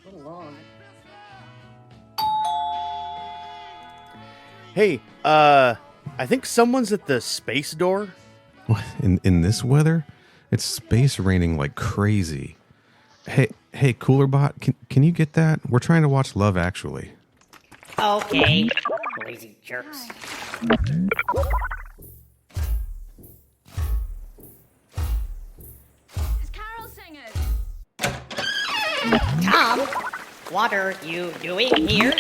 A little long. Hey, I think someone's at the space door. What? In this weather? It's space raining like crazy. Hey, Cooler Bot, can you get that? We're trying to watch Love Actually. Okay. Lazy jerks. It's carol singers. Tom, what are you doing here?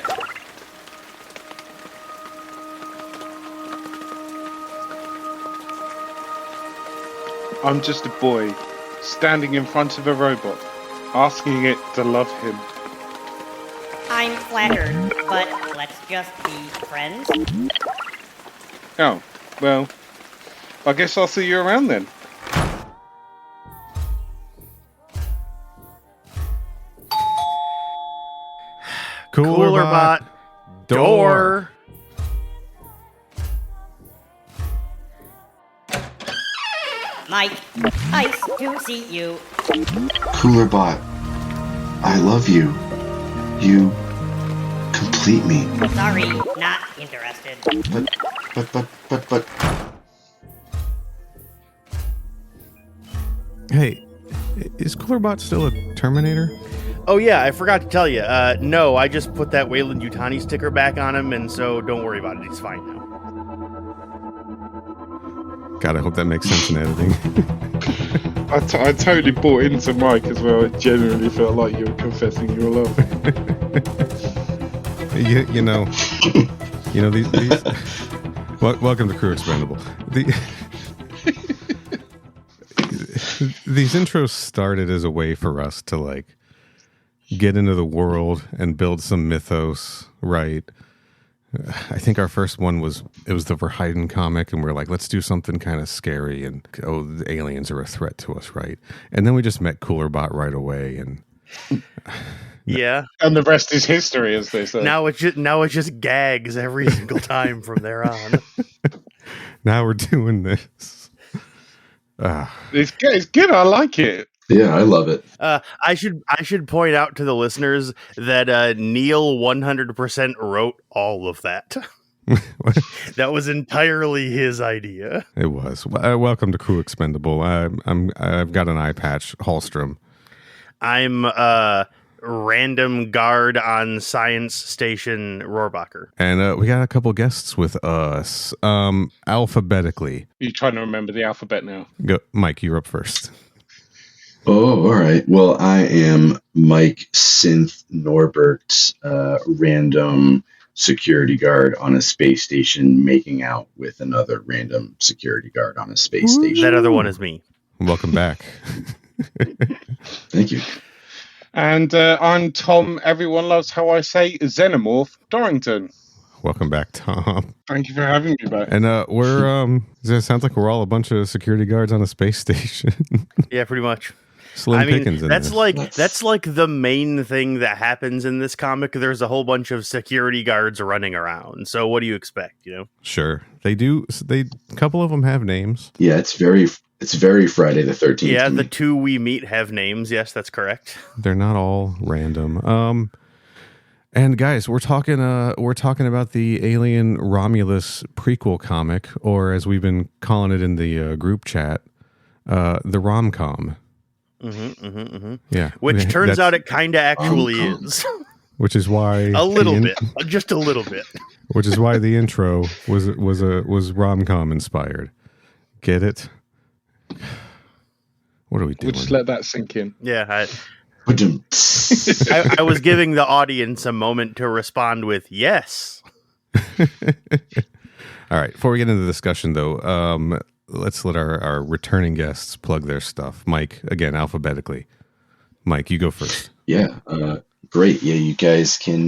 I'm just a boy, standing in front of a robot, asking it to love him. I'm flattered, but let's just be friends. Oh, well, I guess I'll see you around then. Cooler Bot door. Mike, nice to see you. Cooler Bot, I love you. You complete me. Sorry, not interested. But. Hey, is Cooler Bot still a Terminator? Oh yeah, I forgot to tell you. No, I just put that Wayland Yutani sticker back on him, and so don't worry about it. He's fine now. God, I hope that makes sense in editing. I totally bought into Mike as well. It genuinely felt like you were confessing your love. you know these. Welcome to Crew Expendable. These intros started as a way for us to like get into the world and build some mythos, right? I think our first one was the Verheiden comic, and we're like, let's do something kind of scary, and the aliens are a threat to us, right? And then we just met Cooler Bot right away, and Yeah. And the rest is history, as they say. Now it's just gags every single time from there on. now we're doing this. It's good. I like it. Yeah, I love it. I should point out to the listeners that Neil 100% wrote all of that. That was entirely his idea. It was. Welcome to Crew Expendable. I've got an eye patch, Hallstrom. I'm random guard on Science Station Rohrbacher. And we got a couple guests with us. Alphabetically. You're trying to remember the alphabet now. Go, Mike, you're up first. Oh, all right. Well, I am Mike Synth Norbert, random security guard on a space station, making out with another random security guard on a space station. That other one is me. Welcome back. Thank you. And I'm Tom. Everyone loves how I say Xenomorph Dorrington. Welcome back, Tom. Thank you for having me back. And we're it sounds like we're all a bunch of security guards on a space station. Yeah, pretty much. Slim Pickens in that's this. that's like the main thing that happens in this comic. There's a whole bunch of security guards running around. So what do you expect, you know? Sure. A couple of them have names. Yeah, it's very Friday the 13th. Yeah, the two we meet have names. Yes, that's correct. They're not all random. And guys, we're talking about the Alien Romulus prequel comic, or as we've been calling it in the group chat, the rom-com. Yeah. Which turns out it kind of actually is. Which is why a little bit, just a little bit. Which is why the intro was rom-com inspired. Get it? What are we doing? We'll just let that sink in. Yeah. I was giving the audience a moment to respond with yes. All right. Before we get into the discussion, though, let's let our returning guests plug their stuff. Mike, again, alphabetically. Mike, you go first. Yeah, great. Yeah, you guys can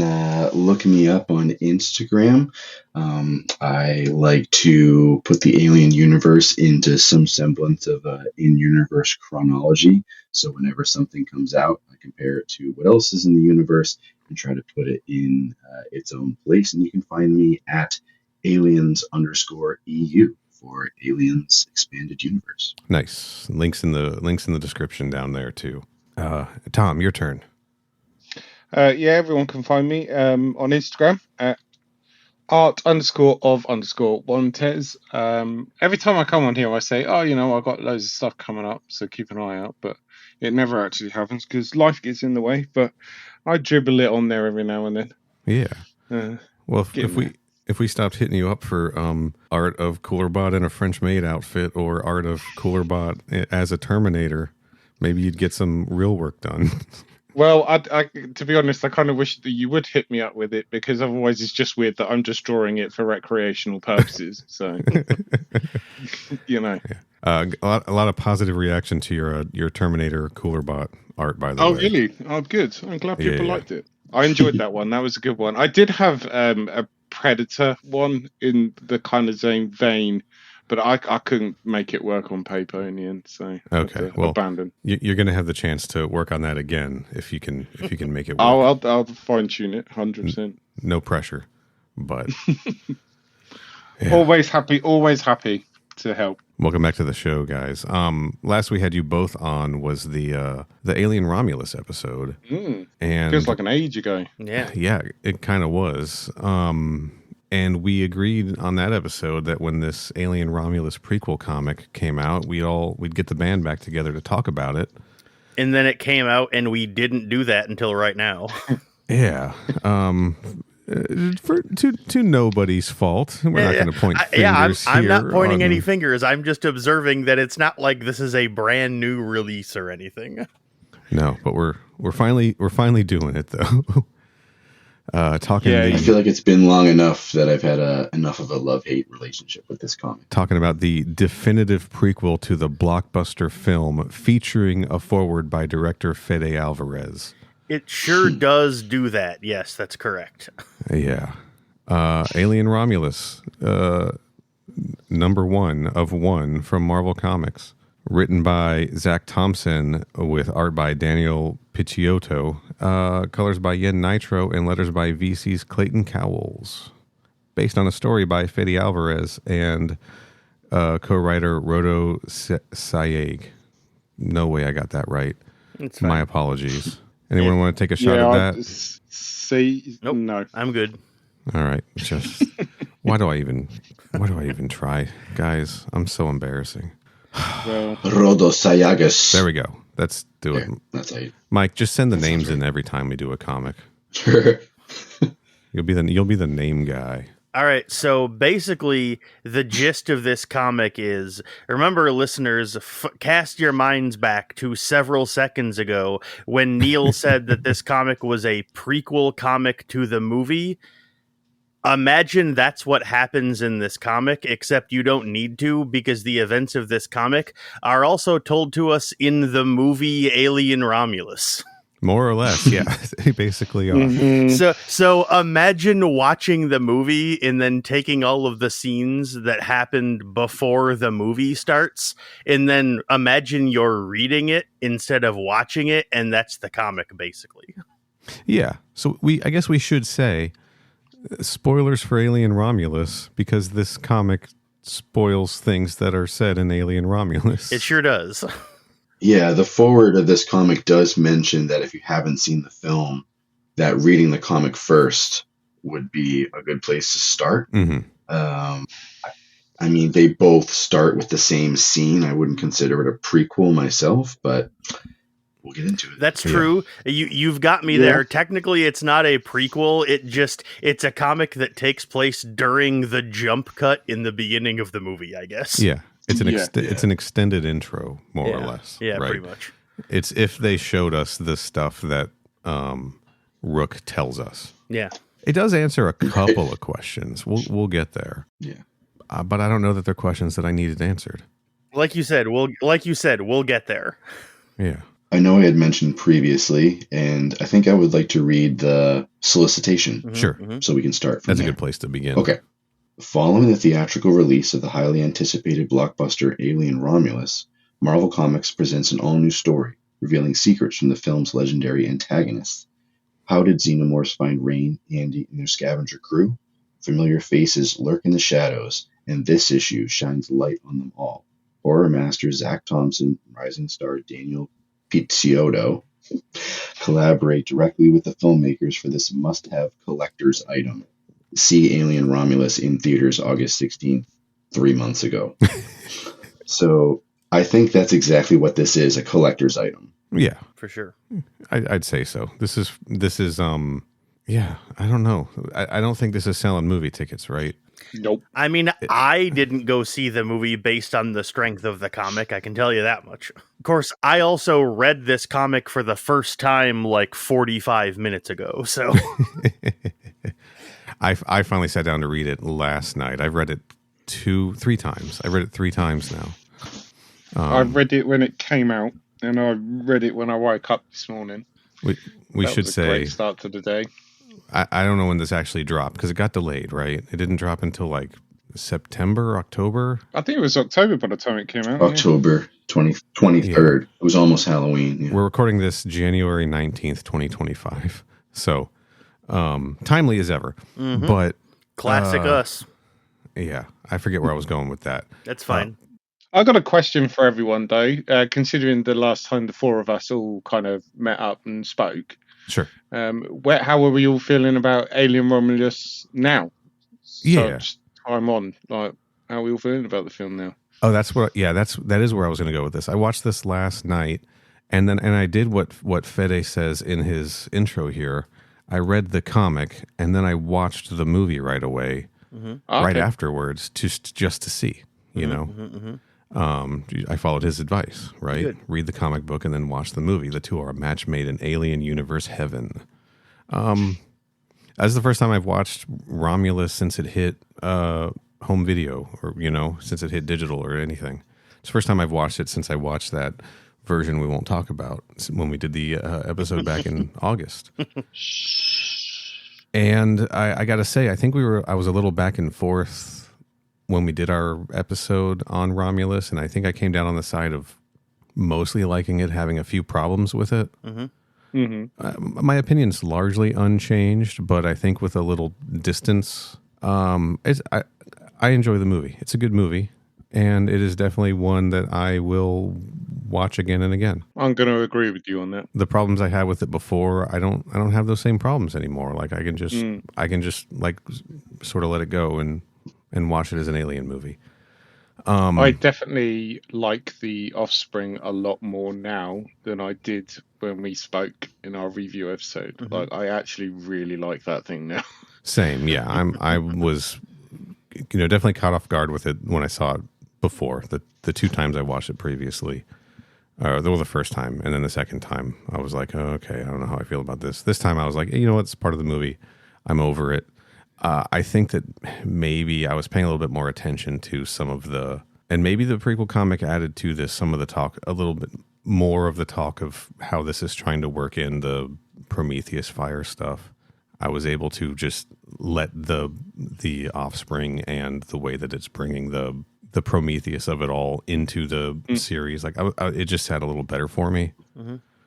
look me up on Instagram. I like to put the Alien universe into some semblance of in-universe chronology. So whenever something comes out, I compare it to what else is in the universe and try to put it in its own place. And you can find me at aliens_EU. For Aliens Expanded Universe. Nice. Links in the description down there too. Tom, your turn. Yeah, everyone can find me on Instagram at art_of_1tez. Every time I come on here, I say, oh, I've got loads of stuff coming up, so keep an eye out. But it never actually happens because life gets in the way. But I dribble it on there every now and then. Yeah. Well, Getting there. if we stopped hitting you up for art of Coolerbot in a French maid outfit or art of Coolerbot as a Terminator, maybe you'd get some real work done. Well, I, to be honest, I kind of wish that you would hit me up with it because otherwise it's just weird that I'm just drawing it for recreational purposes. So, A lot of positive reaction to your Terminator Coolerbot art, by the way. Oh, really? Oh, good. I'm glad people liked it. I enjoyed that one. That was a good one. I did have a Predator one in the kind of same vein, but I couldn't make it work on paper in the end, so okay, well, abandon. You're going to have the chance to work on that again if you can make it work. I'll fine tune it 100%. No pressure, but always happy to help. Welcome back to the show, guys. Last we had you both on was the Alien Romulus episode, and feels like an age ago. Yeah, it kind of was. And we agreed on that episode that when this Alien Romulus prequel comic came out, we'd get the band back together to talk about it. And then it came out, and we didn't do that until right now. Yeah. To nobody's fault. We're not going to point fingers here. I'm not pointing any fingers. I'm just observing that it's not like this is a brand new release or anything. No, but we're finally doing it though. I feel like it's been long enough that I've had enough of a love-hate relationship with this comic. Talking about the definitive prequel to the blockbuster film featuring a foreword by director Fede Alvarez. It sure does do that. Yes, that's correct. Yeah. Alien Romulus, number 1 of 1 from Marvel Comics. Written by Zach Thompson with art by Daniel Picciotto, colors by Yen Nitro, and letters by VC's Clayton Cowles. Based on a story by Fede Alvarez and co-writer Rodo Sayeg. No way I got that right. My apologies. Anyone want to take a shot at that? Nope. No. I'm good. All right. Just why do I even try? Guys, I'm so embarrassing. Rodo Sayagas. There we go. Let's do it. That's how you... Mike, just send the names in every time we do a comic. Sure. You'll be the name guy. All right, so basically the gist of this comic is, remember listeners, cast your minds back to several seconds ago when Neil said that this comic was a prequel comic to the movie. Imagine that's what happens in this comic, except you don't need to because the events of this comic are also told to us in the movie Alien Romulus. More or less, yeah. They basically are. Mm-hmm. So imagine watching the movie and then taking all of the scenes that happened before the movie starts, and then imagine you're reading it instead of watching it, and that's the comic, basically. Yeah. So I guess we should say spoilers for Alien Romulus because this comic spoils things that are said in Alien Romulus. It sure does. Yeah, the foreword of this comic does mention that if you haven't seen the film, that reading the comic first would be a good place to start. Mm-hmm. I mean, they both start with the same scene. I wouldn't consider it a prequel myself, but we'll get into it. That's true. You've got me there. Technically, it's not a prequel. It's a comic that takes place during the jump cut in the beginning of the movie, I guess. Yeah. It's an extended intro, more or less. Yeah, right? Pretty much. It's if they showed us the stuff that Rook tells us. Yeah. It does answer a couple of questions. We'll get there. Yeah. But I don't know that they're questions that I needed answered. Like you said, we'll get there. Yeah. I know I had mentioned previously, and I think I would like to read the solicitation. Mm-hmm. Sure. So we can start from That's there. a good place to begin. Okay. Following the theatrical release of the highly anticipated blockbuster Alien Romulus, Marvel Comics presents an all-new story, revealing secrets from the film's legendary antagonists. How did xenomorphs find Rain, Andy, and their scavenger crew? Familiar faces lurk in the shadows, and this issue shines light on them all. Horror master Zach Thompson, rising star Daniel Picciotto, Collaborate directly with the filmmakers for this must-have collector's item. See Alien Romulus in theaters August 16th, 3 months ago. So I think that's exactly what this is, a collector's item. Yeah, For sure. I'd say so. This is yeah, I don't know. I don't think this is selling movie tickets, right? Nope. I mean, I didn't go see the movie based on the strength of the comic. I can tell you that much. Of course, I also read this comic for the first time like 45 minutes ago. So I finally sat down to read it last night. I've read it 3 times. I read it 3 times now. I read it when it came out, and I read it when I woke up this morning. We should was a say great start to the day. I don't know when this actually dropped because it got delayed, right? It didn't drop until like September, October. I think it was October by the time it came out. October 23rd. It was almost Halloween. Yeah. We're recording this January 19th, 2025. So timely as ever. Mhm. But classic us. yeah, I forget where I was going with that. That's fine. I got a question for everyone, though. Considering the last time the 4 of us all kind of met up and spoke, Sure. how are we all feeling about Alien Romulus now? Yeah. Such time on, like, how are we all feeling about the film now? Oh, that is where I was going to go with this. I watched this last night, and I did what Fede says in his intro here. I read the comic, and then I watched the movie right away, right afterwards, just to see. You know, I followed his advice. Right, Good. Read the comic book and then watch the movie. The two are a match made in alien universe heaven. That's the first time I've watched Romulus since it hit home video, or since it hit digital or anything. It's the first time I've watched it since I watched that version we won't talk about when we did the episode back in August. And I got to say, I think I was a little back and forth when we did our episode on Romulus, and I think I came down on the side of mostly liking it, having a few problems with it. My opinion's largely unchanged, but I think with a little distance, I enjoy the movie. It's a good movie, and it is definitely one that I will watch again and again. I'm going to agree with you on that. The problems I had with it before, I don't have those same problems anymore. Like I can just like sort of let it go and watch it as an alien movie. I definitely like The Offspring a lot more now than I did when we spoke in our review episode. Like, I actually really like that thing now. Same, yeah. I was, definitely caught off guard with it when I saw it before. The 2 times I watched it previously, the first time and then the second time, I was like, oh, okay, I don't know how I feel about this. This time I was like, you know what? It's part of the movie. I'm over it. I think that maybe I was paying a little bit more attention to some of and maybe the prequel comic added to this some of the talk, a little bit more of the talk of how this is trying to work in the Prometheus fire stuff. I was able to just let the Offspring and the way that it's bringing the Prometheus of it all into the series, like it just sat a little better for me.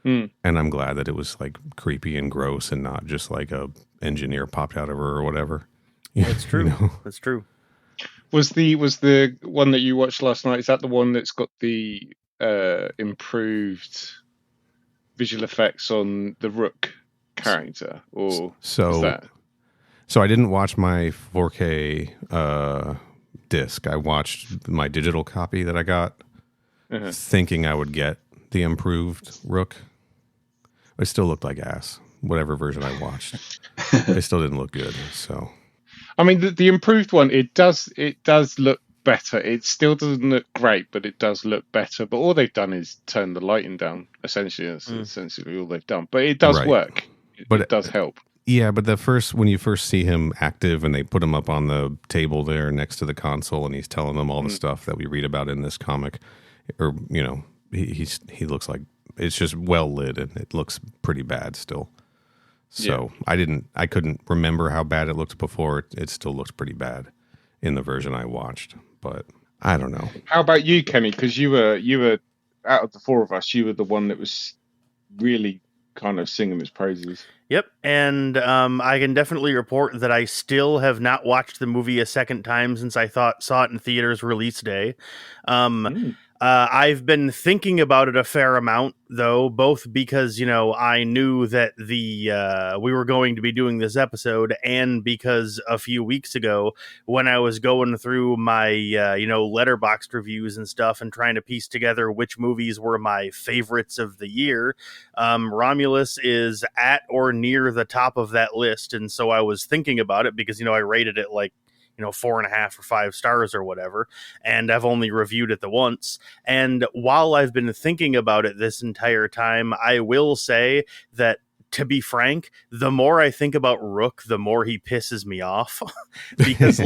And I'm glad that it was like creepy and gross and not just like a engineer popped out of her or whatever. That's true. That's true. Was the one that you watched last night, is that the one that's got the improved visual effects on the Rook character, or was that? So I didn't watch my 4K disc. I watched my digital copy that I got, thinking I would get the improved Rook. It still looked like ass. Whatever version I watched, it still didn't look good. So, I mean, the improved one, it does look better. It still doesn't look great, but it does look better. But all they've done is turn the lighting down. Essentially, that's essentially all they've done. But it does work. It does help. Yeah, but when you first see him active and they put him up on the table there next to the console and he's telling them all the stuff that we read about in this comic, or he looks like it's just well lit and it looks pretty bad still. So I couldn't remember how bad it looked before. It still looks pretty bad in the version I watched, but I don't know. How about you, Kenny? Because you were out of the 4 of us, you were the one that was really kind of singing his praises. Yep, and I can definitely report that I still have not watched the movie a second time since I saw it in theaters release day. I've been thinking about it a fair amount, though, both because, I knew that we were going to be doing this episode, and because a few weeks ago, when I was going through my, Letterboxd reviews and stuff and trying to piece together which movies were my favorites of the year, Romulus is at or near the top of that list. And so I was thinking about it because, I rated it like, 4.5 or 5 stars or whatever, and I've only reviewed it the once. And while I've been thinking about it this entire time, I will say that, to be frank, the more I think about Rook, the more he pisses me off. Because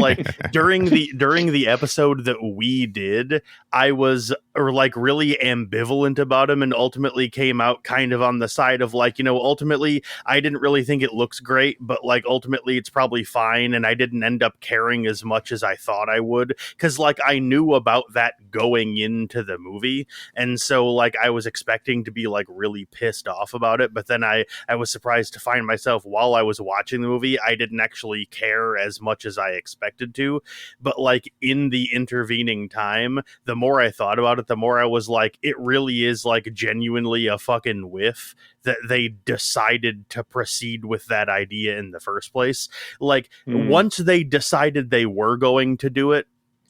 during the episode that we did, I was really ambivalent about him, and ultimately came out kind of on the side of ultimately I didn't really think it looks great, but ultimately it's probably fine, and I didn't end up caring as much as I thought I would, because I knew about that going into the movie, and so I was expecting to be really pissed off about it, but then I was surprised to find myself, while I was watching the movie, I didn't actually care as much as I expected to. But in the intervening time, the more I thought about it, the more I was it really is genuinely a fucking whiff that they decided to proceed with that idea in the first place. Once they decided they were going to do it,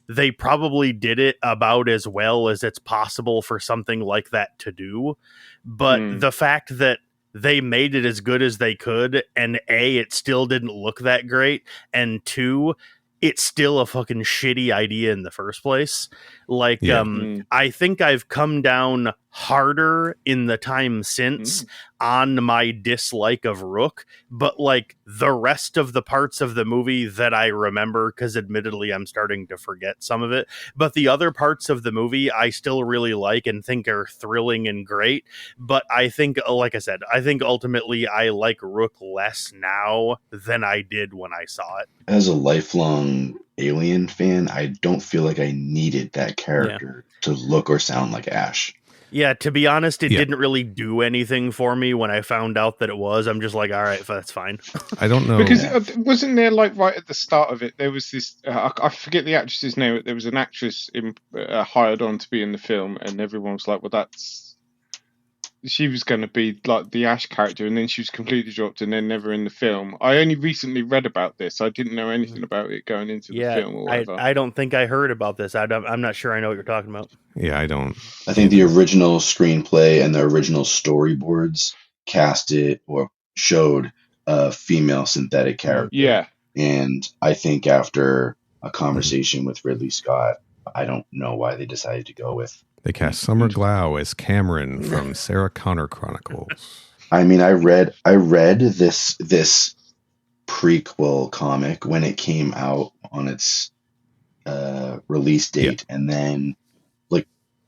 they probably did it about as well as it's possible for something like that to do. But the fact that they made it as good as they could, and A, it still didn't look that great, and 2, it's still a fucking shitty idea in the first place. I think I've come down harder in the time since on my dislike of Rook, but the rest of the parts of the movie that I remember, because admittedly I'm starting to forget some of it, but the other parts of the movie I still really like and think are thrilling and great. But I think, like I said, I think ultimately I like Rook less now than I did when I saw it. As a lifelong Alien fan, I don't feel like I needed that character to look or sound like Ash. Yeah, to be honest, it didn't really do anything for me when I found out that it was. I'm just all right, that's fine. I don't know. Because wasn't there right at the start of it, there was this, I forget the actress's name, there was an actress hired on to be in the film, and everyone was like, well, she was going to be the Ash character, and then she was completely dropped and then never in the film. I only recently read about this. I didn't know anything about it going into the film or whatever. I don't think I heard about this. I'm not sure I know what you're talking about. Yeah, I don't. I think the original screenplay and the original storyboards casted or showed a female synthetic character. Yeah. And I think after a conversation with Ridley Scott, I don't know why they decided to go with. They cast Summer Glau as Cameron from Sarah Connor Chronicles. I mean, I read this prequel comic when it came out on its release date, and then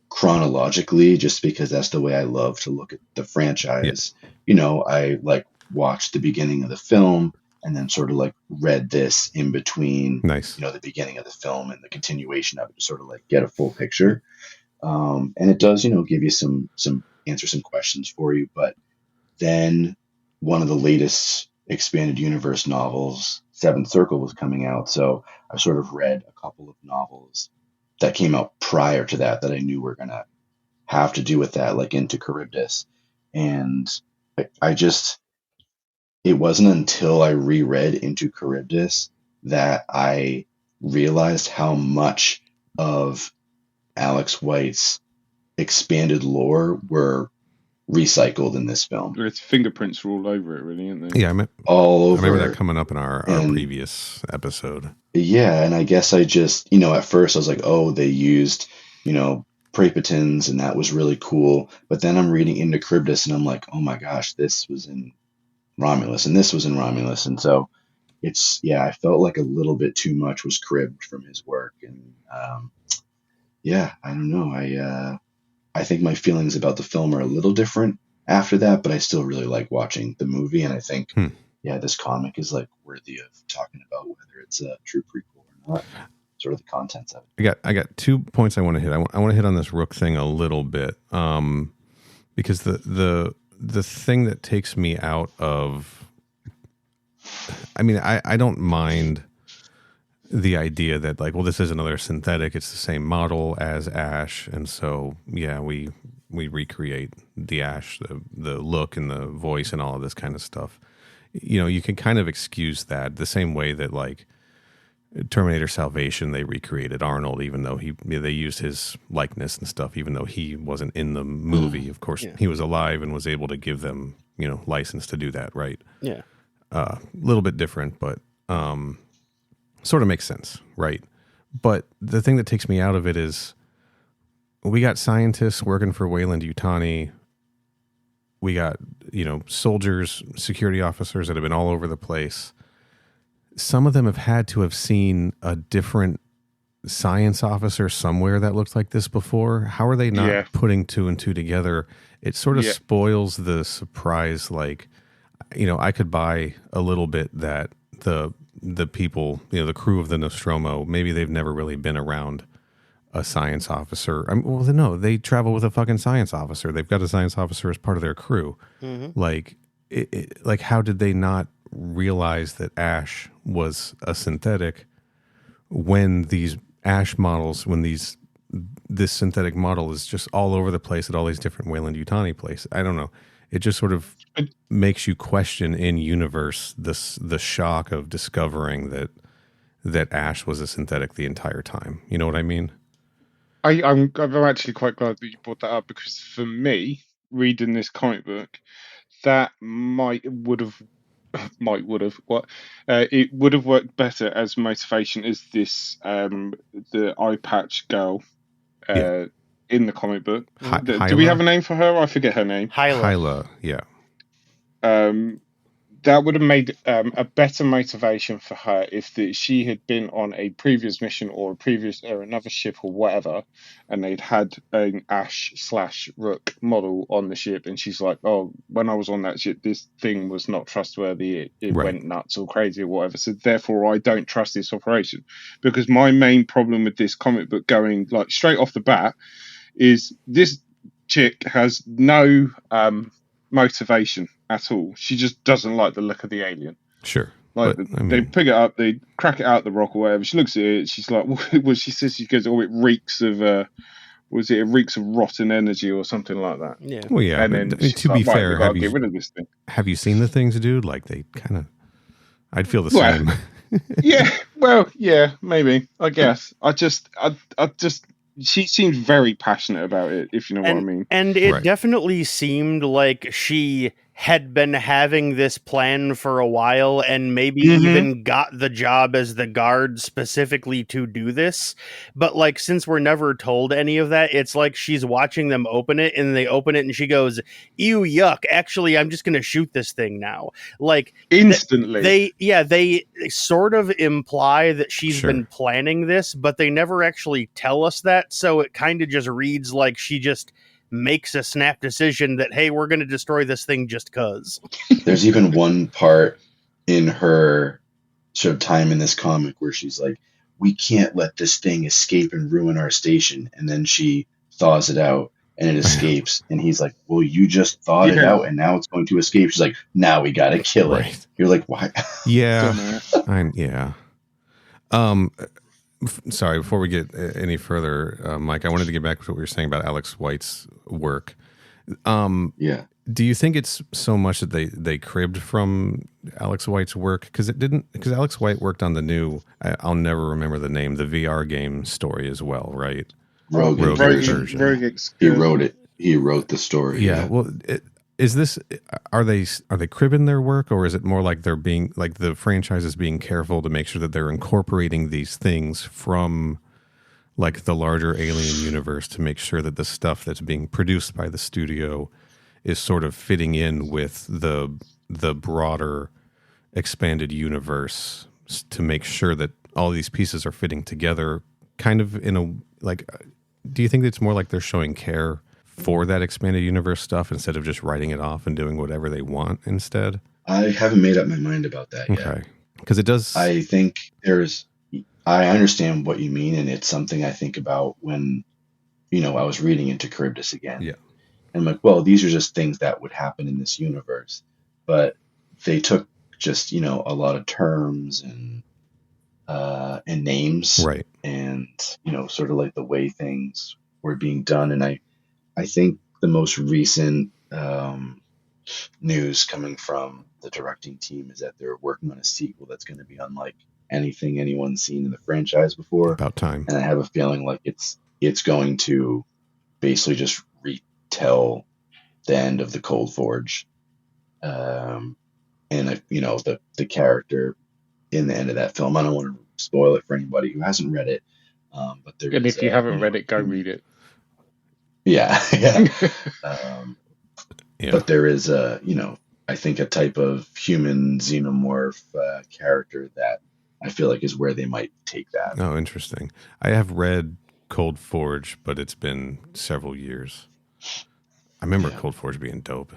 chronologically, just because that's the way I love to look at the franchise. I watched the beginning of the film and then sort of read this in between. Nice. The beginning of the film and the continuation of it to sort of get a full picture. And it does, give you some answer some questions for you. But then one of the latest expanded universe novels, Seventh Circle, was coming out. So I sort of read a couple of novels that came out prior to that I knew were going to have to do with that, Into Charybdis. And it wasn't until I reread Into Charybdis that I realized how much of Alex White's expanded lore were recycled in this film. Its fingerprints are all over it, really, aren't they? Yeah, all over. I remember that coming up in our previous episode. Yeah, and I guess I just, at first I was like, oh, they used, Prapitins, and that was really cool. But then I'm reading Into Charybdis, and I'm like, oh my gosh, this was in Romulus, and this was in Romulus. And so I felt like a little bit too much was cribbed from his work. And I don't know. I think my feelings about the film are a little different after that, but I still really like watching the movie. And I think, this comic is worthy of talking about, whether it's a true prequel or not, sort of the contents of it. I got 2 points I want to hit. I want to hit on this Rook thing a little bit, because the thing that takes me out of, I don't mind the idea that like, well, this is another synthetic. It's the same model as Ash, and so yeah, we recreate the Ash, the look and the voice and all of this kind of stuff. You know, you can kind of excuse that the same way that like Terminator Salvation, they recreated Arnold, even though they used his likeness and stuff, even though he wasn't in the movie. Of course, he was alive and was able to give them, you know, license to do that, right? Yeah. A little bit different, but sort of makes sense, right? But the thing that takes me out of it is we got scientists working for Weyland-Yutani. We got, you know, soldiers, security officers that have been all over the place. Some of them have had to have seen a different science officer somewhere that looked like this before. How are they not putting two and two together? It sort of spoils the surprise. Like, you know, I could buy a little bit that the people, you know, the crew of the Nostromo, maybe they've never really been around a science officer. Well, no, they travel with a fucking science officer. They've got a science officer as part of their crew. Mm-hmm. Like, like, how did they not realize that Ash was a synthetic when these Ash models, this synthetic model is just all over the place at all these different Weyland-Yutani places? I don't know. It just sort of makes you question in universe the shock of discovering that Ash was a synthetic the entire time. You know what I mean? I'm actually quite glad that you brought that up, because for me, reading this comic book, that it would have worked better as motivation as this the eye patch girl in the comic book. Do we have a name for her? I forget her name. Hyla. Yeah. That would have made a better motivation for her if she had been on a previous mission or another ship or whatever, and they'd had an Ash/Rook model on the ship, and she's like, "Oh, when I was on that ship, this thing was not trustworthy. It went nuts or crazy or whatever. So therefore, I don't trust this operation." Because my main problem with this comic book, going like straight off the bat, is this chick has no motivation at all. She just doesn't like the look of the alien. Sure. Like, they pick it up, they crack it out the rock or whatever. She looks at it, she's like, well, she says, she goes, "Oh, it reeks of it reeks of rotten energy or something like that." Yeah. Well, yeah. And then to be fair, get rid of this thing. Have you seen the things, dude? Like, they kind of, I'd feel the same. Yeah. Well, yeah, maybe. I guess. I just she seems very passionate about it, if you know what I mean. And it definitely seemed like she had been having this plan for a while, and maybe even got the job as the guard specifically to do this. But like, since we're never told any of that, it's like she's watching them open it, and they open it and she goes, "Ew, yuck. Actually, I'm just going to shoot this thing now." Like, instantly. They sort of imply that she's been planning this, but they never actually tell us that. So it kind of just reads like she just makes a snap decision that, hey, we're going to destroy this thing just cuz. There's even one part in her sort of time in this comic where she's like, "We can't let this thing escape and ruin our station." And then she thaws it out and it escapes. And he's like, "Well, you just thawed it out and now it's going to escape." She's like, "Now we got to kill it." You're like, "Why?" Yeah. Yeah. Sorry, before we get any further, Mike, I wanted to get back to what we were saying about Alex White's work. Do you think it's so much that they cribbed from Alex White's work? Because Alex White worked on the new, I'll never remember the name, the VR game story as well, right? Rogue version. He wrote it. He wrote the story. Yeah. Well, is this, are they cribbing their work, or is it more like they're being, like, the franchise is being careful to make sure that they're incorporating these things from like the larger Alien universe to make sure that the stuff that's being produced by the studio is sort of fitting in with the broader expanded universe, to make sure that all these pieces are fitting together kind of in a, like, do you think it's more like they're showing care for that expanded universe stuff instead of just writing it off and doing whatever they want instead? I haven't made up my mind about that yet. Okay. Because it does... I think I understand what you mean, and it's something I think about when, I was reading into Charybdis again. Yeah. And I'm like, well, these are just things that would happen in this universe. But they took just, a lot of terms and and names, Right. and sort of like the way things were being done. And I think the most recent news coming from the directing team is that they're working on a sequel that's going to be unlike anything anyone's seen in the franchise before. About time. And I have a feeling like it's going to basically just retell the end of the Cold Forge, and the character in the end of that film. I don't want to spoil it for anybody who hasn't read it, but there. And if you haven't read it, go read it. Yeah, yeah. Yeah. But there is I think a type of human xenomorph character that I feel like is where they might take that. Oh, interesting. I have read Cold Forge, but it's been several years. I remember Cold Forge being dope.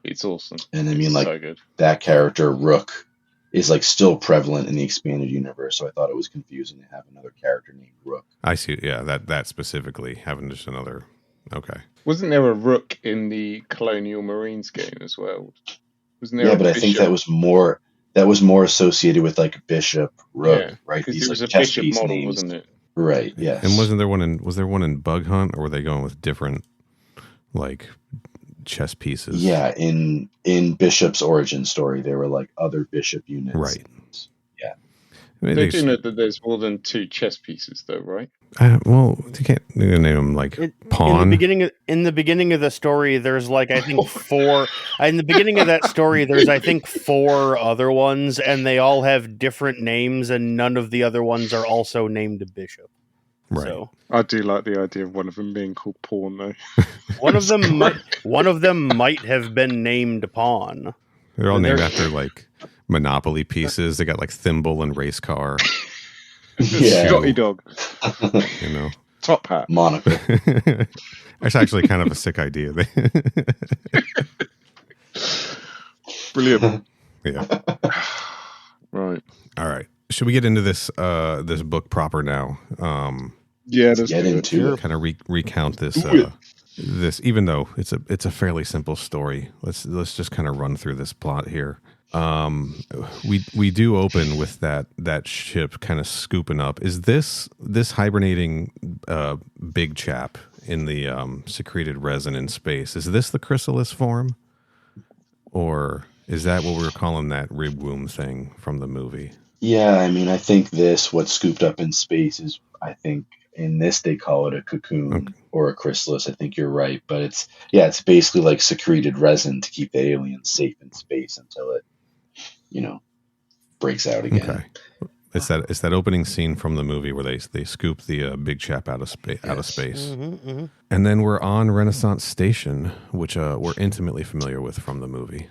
It's awesome. And I mean, it's so good. That character, Rook, is like still prevalent in the expanded universe. So I thought it was confusing to have another character named Rook. I see. Yeah, that specifically having just another. Okay. Wasn't there a Rook in the Colonial Marines game as well? Wasn't there? Yeah, but I think that was more associated with like Bishop, Rook, right? Because These it was like a chess Bishop piece model, names. wasn't it? Right. Yes. And was there one in Bug Hunt, or were they going with different like chess pieces? Yeah, in Bishop's origin story, there were like other Bishop units. Right. Yeah. I mean, They do know that there's more than 2 chess pieces, though, right? Well, you can't name them like pawn. In the beginning of the story, there's like I think 4. In the beginning of that story, there's I think 4 other ones, and they all have different names, and none of the other ones are also named a bishop. Right. So, I do like the idea of one of them being called Pawn, though. one of them might have been named Pawn. They're all named after like Monopoly pieces. They got like thimble and race car. Yeah. Scotty Dog. You know. Top Hat. Monaco. That's actually kind of a sick idea. Brilliant. Yeah. Right. All right. Should we get into this this book proper now? Yeah, let's get into it. Kind of recount this this, even though it's a fairly simple story. Let's just kind of run through this plot here. We do open with that ship kind of scooping up. Is this hibernating big chap in the secreted resin in space? Is this the chrysalis form, or is that what we were calling that rib womb thing from the movie? Yeah, I mean, I think what's scooped up in space is, I think in this they call it a cocoon or a chrysalis. I think you're right, but it's basically like secreted resin to keep the aliens safe in space until it, breaks out again. Okay. It's that opening scene from the movie where they scoop the big chap out of space. Mm-hmm, mm-hmm. And then we're on Renaissance Station, which we're intimately familiar with from the movie,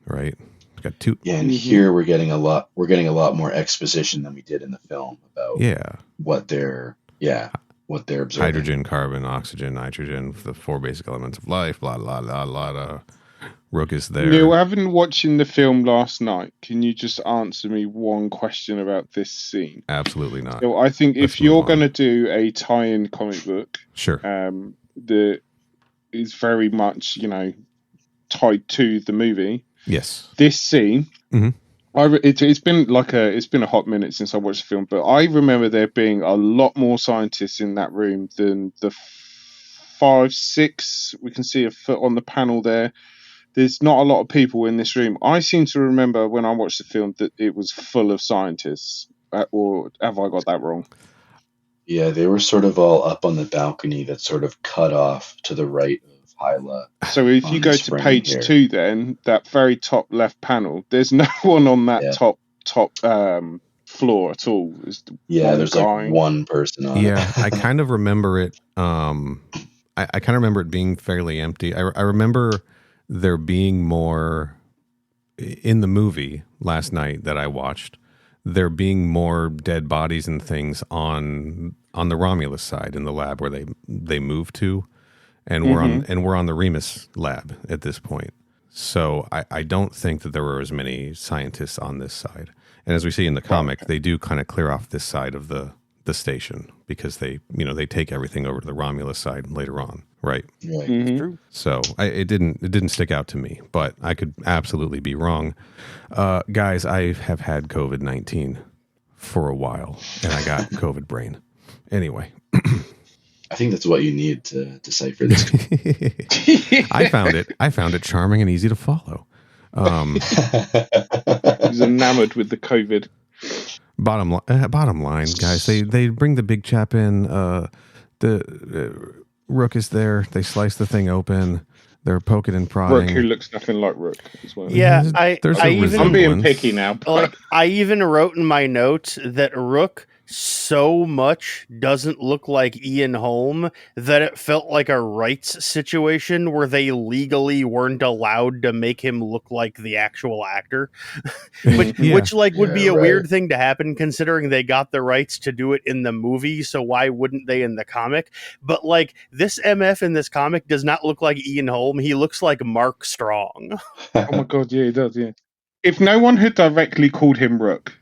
right? We got 2. Yeah, and here we're getting a lot more exposition than we did in the film about what they're observing. Hydrogen, carbon, oxygen, nitrogen, the 4 basic elements of life. Blah blah blah blah. Rook is there. Neil, having watching the film last night, can you just answer me one question about this scene? Absolutely not. So I think if you're going to do a tie-in comic book, sure, that is very much tied to the movie. Yes. This scene, it's been a hot minute since I watched the film, but I remember there being a lot more scientists in that room than the 5, 6. We can see a foot on the panel there. There's not a lot of people in this room. I seem to remember when I watched the film that it was full of scientists. Or have I got that wrong? Yeah, they were sort of all up on the balcony that's sort of cut off to the right of Hyla. So if you go to page 2, then that very top left panel, there's no one on that top floor at all. There's like one person on it. Yeah, I kind of remember it. I kind of remember it being fairly empty. I remember there being more in the movie last night that I watched. There being more dead bodies and things on the Romulus side in the lab where they moved to, and we're on the Remus lab at this point. So I don't think that there were as many scientists on this side. And as we see in the comic, they do kind of clear off this side of the station because they take everything over to the Romulus side later on, right? Right. Mm-hmm. True. So it didn't stick out to me, but I could absolutely be wrong. Guys, I have had COVID-19 for a while, and I got COVID brain. Anyway. I think that's what you need to decipher this. I found it charming and easy to follow. He's enamored with the COVID. Bottom line, guys, they bring the big chap in. The Rook is there. They slice the thing open. They're poking and prodding. Rook, who looks nothing like Rook as well. Yeah, I'm being picky now. Like, I even wrote in my notes that Rook so much doesn't look like Ian Holm that it felt like a rights situation where they legally weren't allowed to make him look like the actual actor. which would be a weird thing to happen considering they got the rights to do it in the movie, so why wouldn't they in the comic? But like, this MF in this comic does not look like Ian Holm. He looks like Mark Strong. Oh my god, yeah, he does, yeah. If no one had directly called him Rook,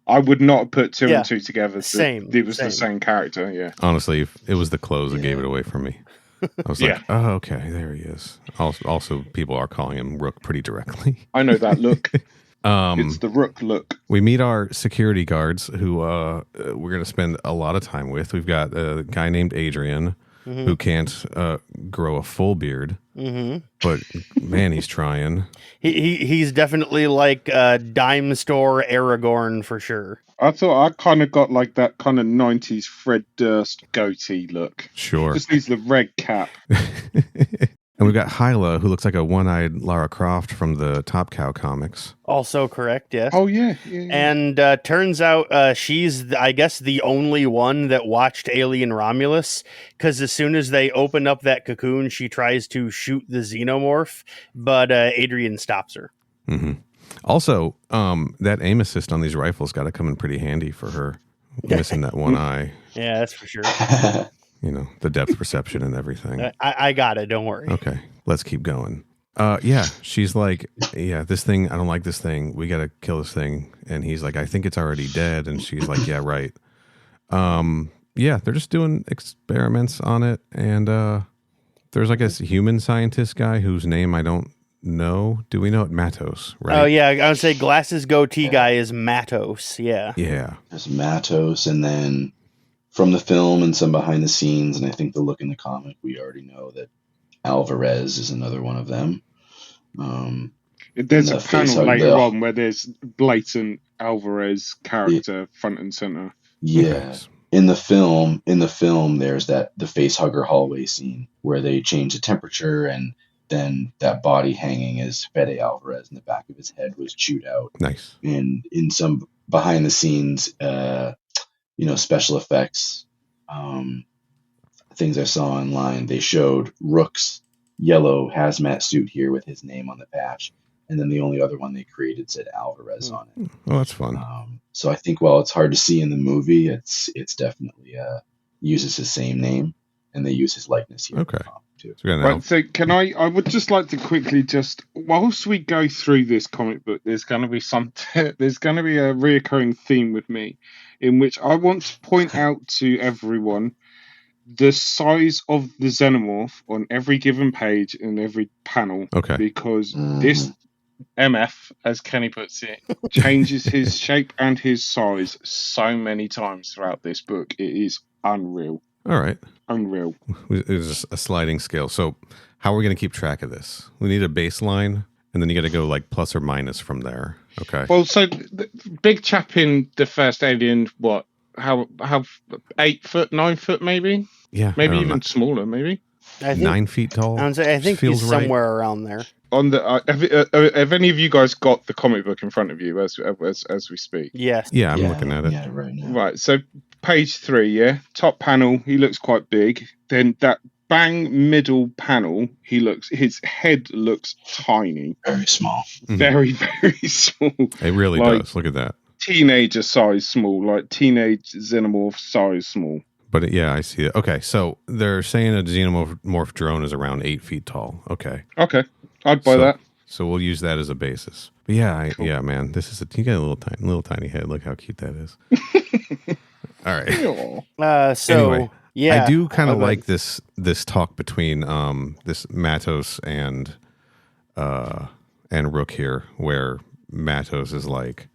I would not have put two and two together. It was the same character, yeah. Honestly, it was the clothes that gave it away for me. I was like, oh, okay, there he is. Also, people are calling him Rook pretty directly. I know that look. It's the Rook look. We meet our security guards who we're going to spend a lot of time with. We've got a guy named Adrian who can't grow a full beard. But man, he's trying. He's definitely like dime store Aragorn for sure. I thought I kind of got like that kind of 90s Fred Durst goatee look. Sure. Just needs the red cap. And we've got Hyla, who looks like a one-eyed Lara Croft from the Top Cow comics. Also correct, yes. Oh, yeah. And turns out she's, I guess, the only one that watched Alien Romulus, because as soon as they open up that cocoon, she tries to shoot the xenomorph, but Adrian stops her. Also, that aim assist on these rifles got to come in pretty handy for her, missing that one eye. Yeah, that's for sure. You know, the depth perception and everything. I got it. Don't worry. Okay, let's keep going. Yeah, she's like, this thing, I don't like this thing. We got to kill this thing. And he's like, I think it's already dead. And she's like, yeah, right. Yeah, they're just doing experiments on it. And there's like a human scientist guy whose name I don't know. Do we know it? Matos, right? Oh, yeah. I would say glasses goatee guy is Matos. Yeah. Yeah. There's Matos, and then from the film and some behind the scenes, and I think the look in the comic, we already know that Alvarez is another one of them. There's a panel later on where there's blatant Alvarez character front and center. Yeah. In the film, there's the face hugger hallway scene where they change the temperature, and then that body hanging is Fede Alvarez, and the back of his head was chewed out. Nice. And in some behind the scenes, special effects, things I saw online, they showed Rook's yellow hazmat suit here with his name on the patch, and then the only other one they created said Alvarez on it. Oh, that's fun. So I think while it's hard to see in the movie, it's definitely uses his same name, and they use his likeness here. Okay. Too. So can I would just like to quickly whilst we go through this comic book, there's going to be a reoccurring theme with me, in which I want to point out to everyone the size of the xenomorph on every given page and every panel. Okay. Because this MF, as Kenny puts it, changes his shape and his size so many times throughout this book. It is unreal. All right. Unreal. It's a sliding scale. So how are we going to keep track of this? We need a baseline, and then you got to go like plus or minus from there. Okay. Well, so the big chap in the first Alien, what? How 8 foot, 9 foot, maybe? Yeah. Maybe even smaller, maybe. I think 9 feet tall. I think he's somewhere around there. On the have any of you guys got the comic book in front of you as we speak? Yes. Yeah, I'm looking at it. Yeah, right now. Right. So page 3, yeah, top panel, he looks quite big. Then that bang middle panel, his head looks tiny, very small, very very small. It really does. Look at that. Teenager size small, like teenage xenomorph size small. But yeah, I see it. Okay, so they're saying a xenomorph drone is around 8 feet tall. Okay, I'd buy that. So we'll use that as a basis. But yeah, yeah, man, this is you got a little tiny head. Look how cute that is. All right. Anyway, yeah, I do kind of like this talk between this Matos and Rook here, where Matos is like,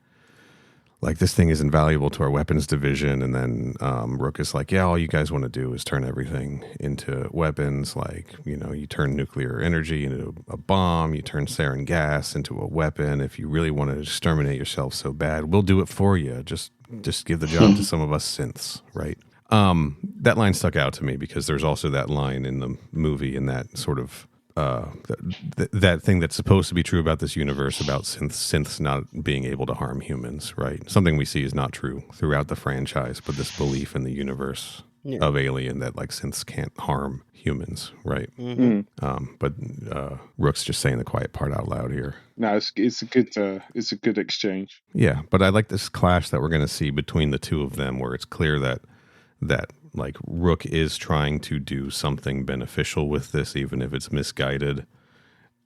like, this thing is invaluable to our weapons division. And then Rook is like, yeah, all you guys want to do is turn everything into weapons. Like, you know, you turn nuclear energy into a bomb, you turn sarin gas into a weapon. If you really want to exterminate yourself so bad, we'll do it for you. Just give the job to some of us synths, right? That line stuck out to me because there's also that line in the movie, and that sort of that thing that's supposed to be true about this universe about synths not being able to harm humans, right? Something we see is not true throughout the franchise, but this belief in the universe of Alien that like synths can't harm humans, right? But Rook's just saying the quiet part out loud here. No, it's a good exchange. Yeah, but I like this clash that we're going to see between the two of them, where it's clear that like Rook is trying to do something beneficial with this, even if it's misguided,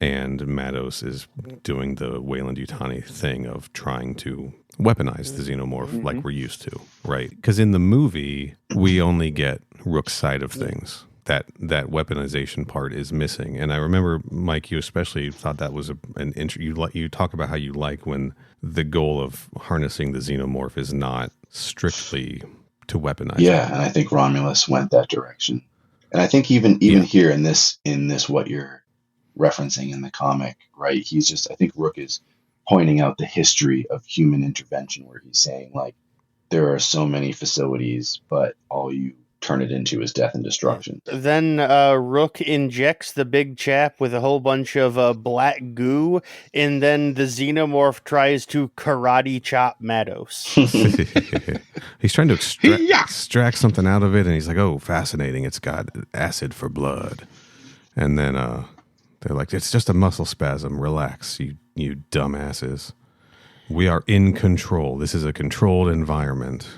and Mados is doing the Weyland-Yutani thing of trying to weaponize the xenomorph like we're used to, right? Because in the movie, we only get Rook's side of things. That weaponization part is missing. And I remember, Mike, you especially thought that was you talk about how you like when the goal of harnessing the xenomorph is not strictly to weaponize. Yeah, and I think Romulus went that direction. And I think even here in this what you're referencing in the comic, right? I think Rook is pointing out the history of human intervention, where he's saying like there are so many facilities, but all you turn it into is death and destruction. Then Rook injects the big chap with a whole bunch of black goo, and then the xenomorph tries to karate chop Mados. He's trying to extract something out of it, and he's like, oh, fascinating, it's got acid for blood. And then they're like, it's just a muscle spasm, relax, you dumbasses. We are in control. This is a controlled environment.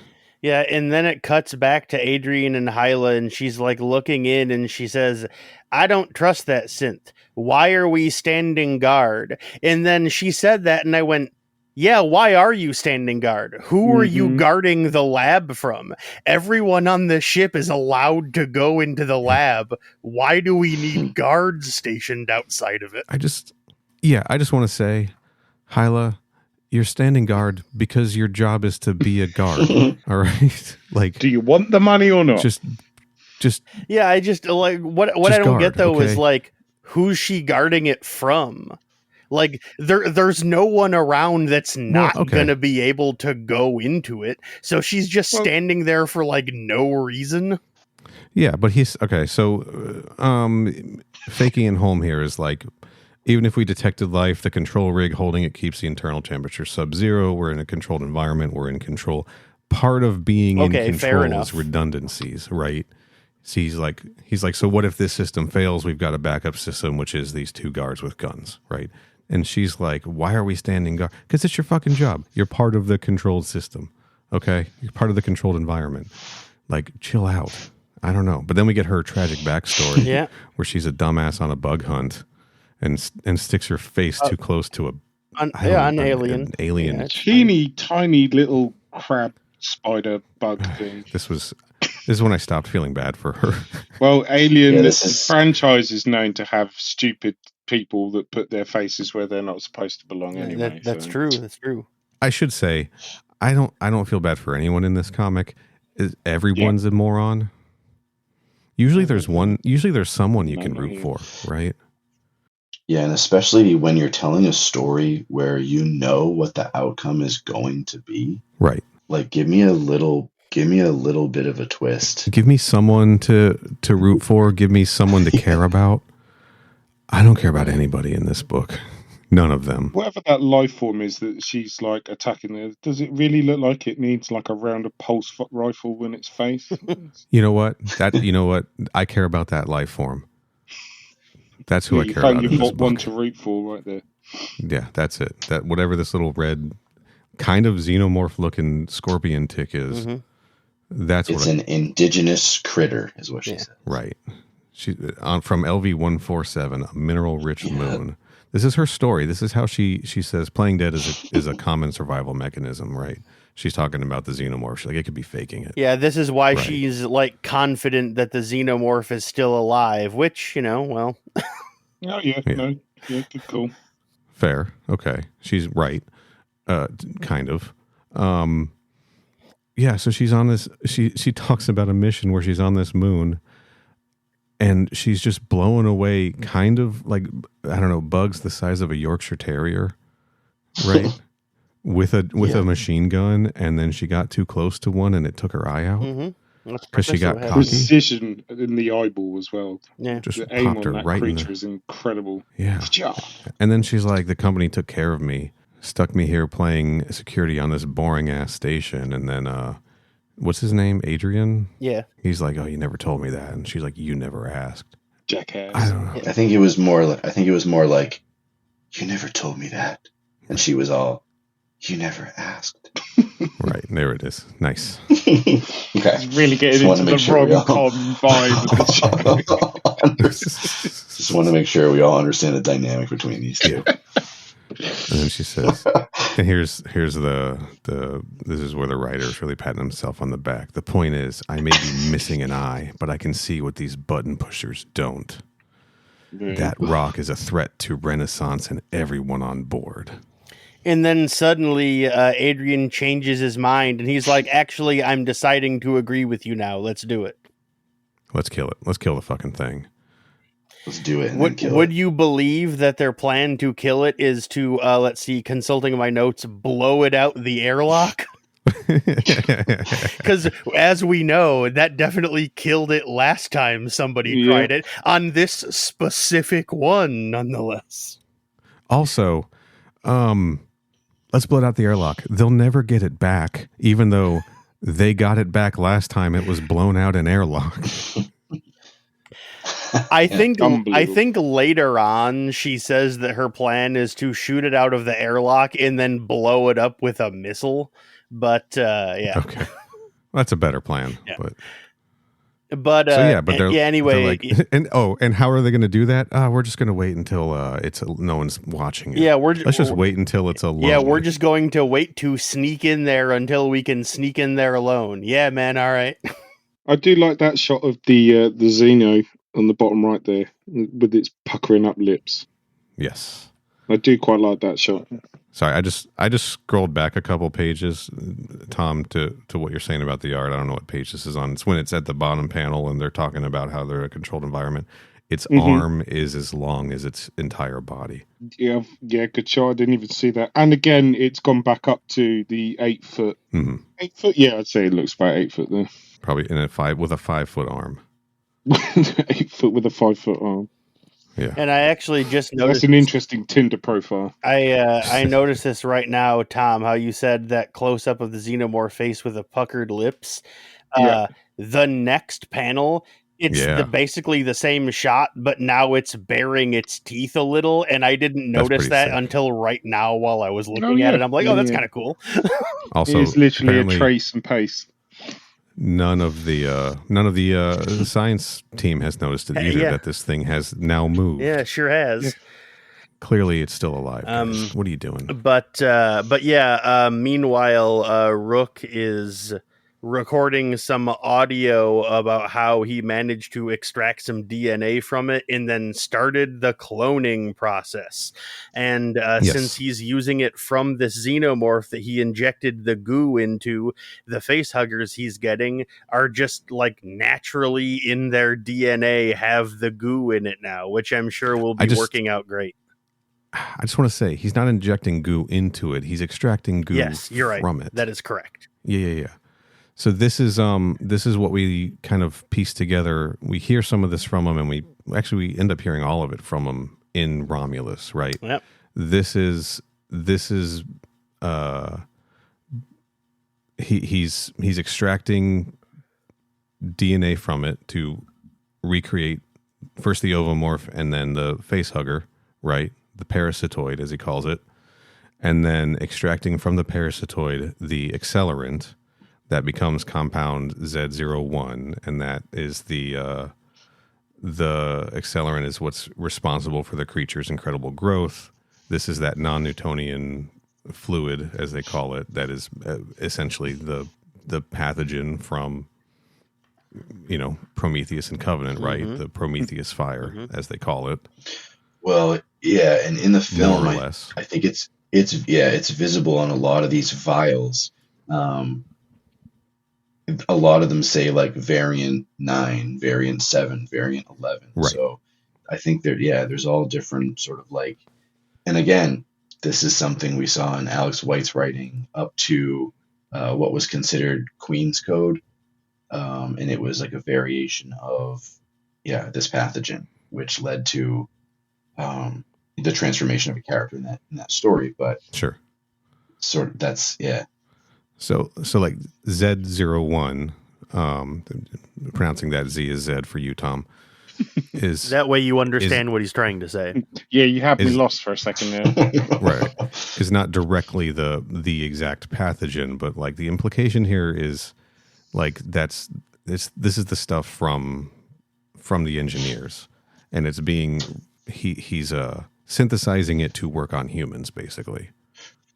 Yeah, and then it cuts back to Adrian and Hyla, and she's like looking in, and she says, I don't trust that synth. Why are we standing guard? And then she said that, and I went, yeah, why are you standing guard? Who are you guarding the lab from? Everyone on the ship is allowed to go into the lab. Why do we need guards stationed outside of it? I just want to say, Hyla, you're standing guard because your job is to be a guard. All right. Like, do you want the money or not? Just yeah. I just like what I don't get though is like, who's she guarding it from? Like there's no one around that's not gonna be able to go into it. So she's just standing there for like no reason. Yeah, but he's okay. So Fakey and Holm here is like, even if we detected life, the control rig holding it keeps the internal temperature sub-zero. We're in a controlled environment. We're in control. Part of being in control is redundancies, right? So he's like, so what if this system fails? We've got a backup system, which is these two guards with guns, right? And she's like, why are we standing guard? Because it's your fucking job. You're part of the controlled system, okay? You're part of the controlled environment. Like, chill out. I don't know. But then we get her tragic backstory where she's a dumbass on a bug hunt. And sticks her face too close to an alien. An alien. Yeah, teeny tiny little crab spider bug thing. This is when I stopped feeling bad for her. Well, Alien, this franchise is known to have stupid people that put their faces where they're not supposed to belong anyway. That's true. That's true. I should say, I don't feel bad for anyone in this comic. Everyone's a moron. Usually there's someone you can root for, right? Yeah, and especially when you're telling a story where you know what the outcome is going to be. Right. Like, give me a little bit of a twist. Give me someone to root for. Give me someone to care about. I don't care about anybody in this book. None of them. Whatever that life form is that she's like attacking, does it really look like it needs like a round pulse rifle in its face? You know what? I care about that life form. That's who I care about. You've got one to root for right there. Yeah, that's it. That whatever this little red kind of xenomorph looking scorpion tick is. It's an indigenous critter, is what she said. Right. She from LV-147, a mineral rich moon. This is her story. This is how she says playing dead is a common survival mechanism, right? She's talking about the xenomorph. She's like, it could be faking it. Yeah, this is why she's like confident that the xenomorph is still alive, which, well. Oh, yeah. No, yeah, cool. Fair. Okay. She's right. Kind of. Yeah, so she's on this. She talks about a mission where she's on this moon, and she's just blowing away, kind of like, I don't know, bugs the size of a Yorkshire Terrier, right? with a machine gun, and then she got too close to one, and it took her eye out because she got cocky. Precision in the eyeball as well. Yeah, Just The aim popped on her that right in creature the. is incredible. Yeah. And then she's like, the company took care of me, stuck me here playing security on this boring ass station, and then what's his name? Adrian? yeah. He's like, oh, you never told me that. And she's like, you never asked. Jackass. I don't know. I think it was more like, you never told me that. And she was all, you never asked. Right. There it is. Nice. Okay. It's really getting Just wanted into to the make sure rom-com vibe of the show. Just want to make sure we all understand the dynamic between these two. And then she says, and here's the this is where the writer is really patting himself on the back. The point is, I may be missing an eye, but I can see what these button pushers don't. Yeah. That rock is a threat to Renaissance and everyone on board. And then suddenly Adrian changes his mind and he's like, actually, I'm deciding to agree with you now. Let's do it. Let's kill it. Let's kill the fucking thing. Let's do it. And then kill Would it. you believe that their plan to kill it is to, let's see, consulting my notes, blow it out the airlock? Because as we know, that definitely killed it last time somebody tried it on this specific one, nonetheless. Also, let's blow it out the airlock. They'll never get it back, even though they got it back last time it was blown out an airlock. I think later on she says that her plan is to shoot it out of the airlock and then blow it up with a missile. But yeah, Okay, that's a better plan. Yeah. But they're anyway, like, and how are they going to do that? We're just going to wait until no one's watching it. Yeah, let's just wait until it's alone. Yeah, we're just going to wait to sneak in there until we can sneak in there alone. Yeah, man. All right. I do like that shot of the Xeno on the bottom right there with its puckering up lips. Yes, I do quite like that shot. Sorry, I just scrolled back a couple pages, Tom, to what you're saying about the art. I don't know what page this is on. It's when it's at the bottom panel and they're talking about how they're a controlled environment. Its arm is as long as its entire body. Yeah, good shot. I didn't even see that. And again, it's gone back up to the 8 foot. 8 foot? Yeah, I'd say it looks about 8 foot there. Probably in a 5 foot arm. 8 foot with a 5 foot arm. Yeah. And I actually just noticed... That's an interesting Tinder profile. I noticed this right now, Tom, how you said that close-up of the xenomorph face with the puckered lips. The next panel, it's basically the same shot, but now it's baring its teeth a little, and I didn't notice that until right now while I was looking at it. I'm like, that's kind of cool. Also, it's literally a trace and paste. None of the science team has noticed it either, that this thing has now moved. Yeah, it sure has. Yeah. Clearly, it's still alive. What are you doing? But meanwhile, Rook is recording some audio about how he managed to extract some DNA from it and then started the cloning process. And since he's using it from this xenomorph that he injected the goo into, the facehuggers he's getting are just like naturally in their DNA have the goo in it now, which I'm sure will be working out great. I just want to say he's not injecting goo into it. He's extracting goo from it. That is correct. Yeah. So this is what we kind of piece together. We hear some of this from him, and we end up hearing all of it from him in Romulus, right? Yep. This is he's extracting DNA from it to recreate first the ovomorph and then the facehugger, right? The parasitoid, as he calls it, and then extracting from the parasitoid the accelerant that becomes compound Z01, and that is the accelerant is what's responsible for the creature's incredible growth. This is that non-Newtonian fluid, as they call it, that is essentially the pathogen from, Prometheus and Covenant, right? The Prometheus fire, as they call it. Well, yeah, and in the film, I think it's visible on a lot of these vials. a lot of them say like variant 9, variant 7, variant 11. Right. So I think there's all different sort of like, and again, this is something we saw in Alex White's writing up to what was considered Queen's Code. And it was like a variation of, this pathogen, which led to the transformation of a character in that story. But sure. Sort of that's, So like Z01, pronouncing that Z as Z for you, Tom, is That way you understand what he's trying to say. Yeah, you have me lost for a second there. right. Is not directly the exact pathogen, but like the implication here is like this is the stuff from the engineers, and it's he's synthesizing it to work on humans, basically.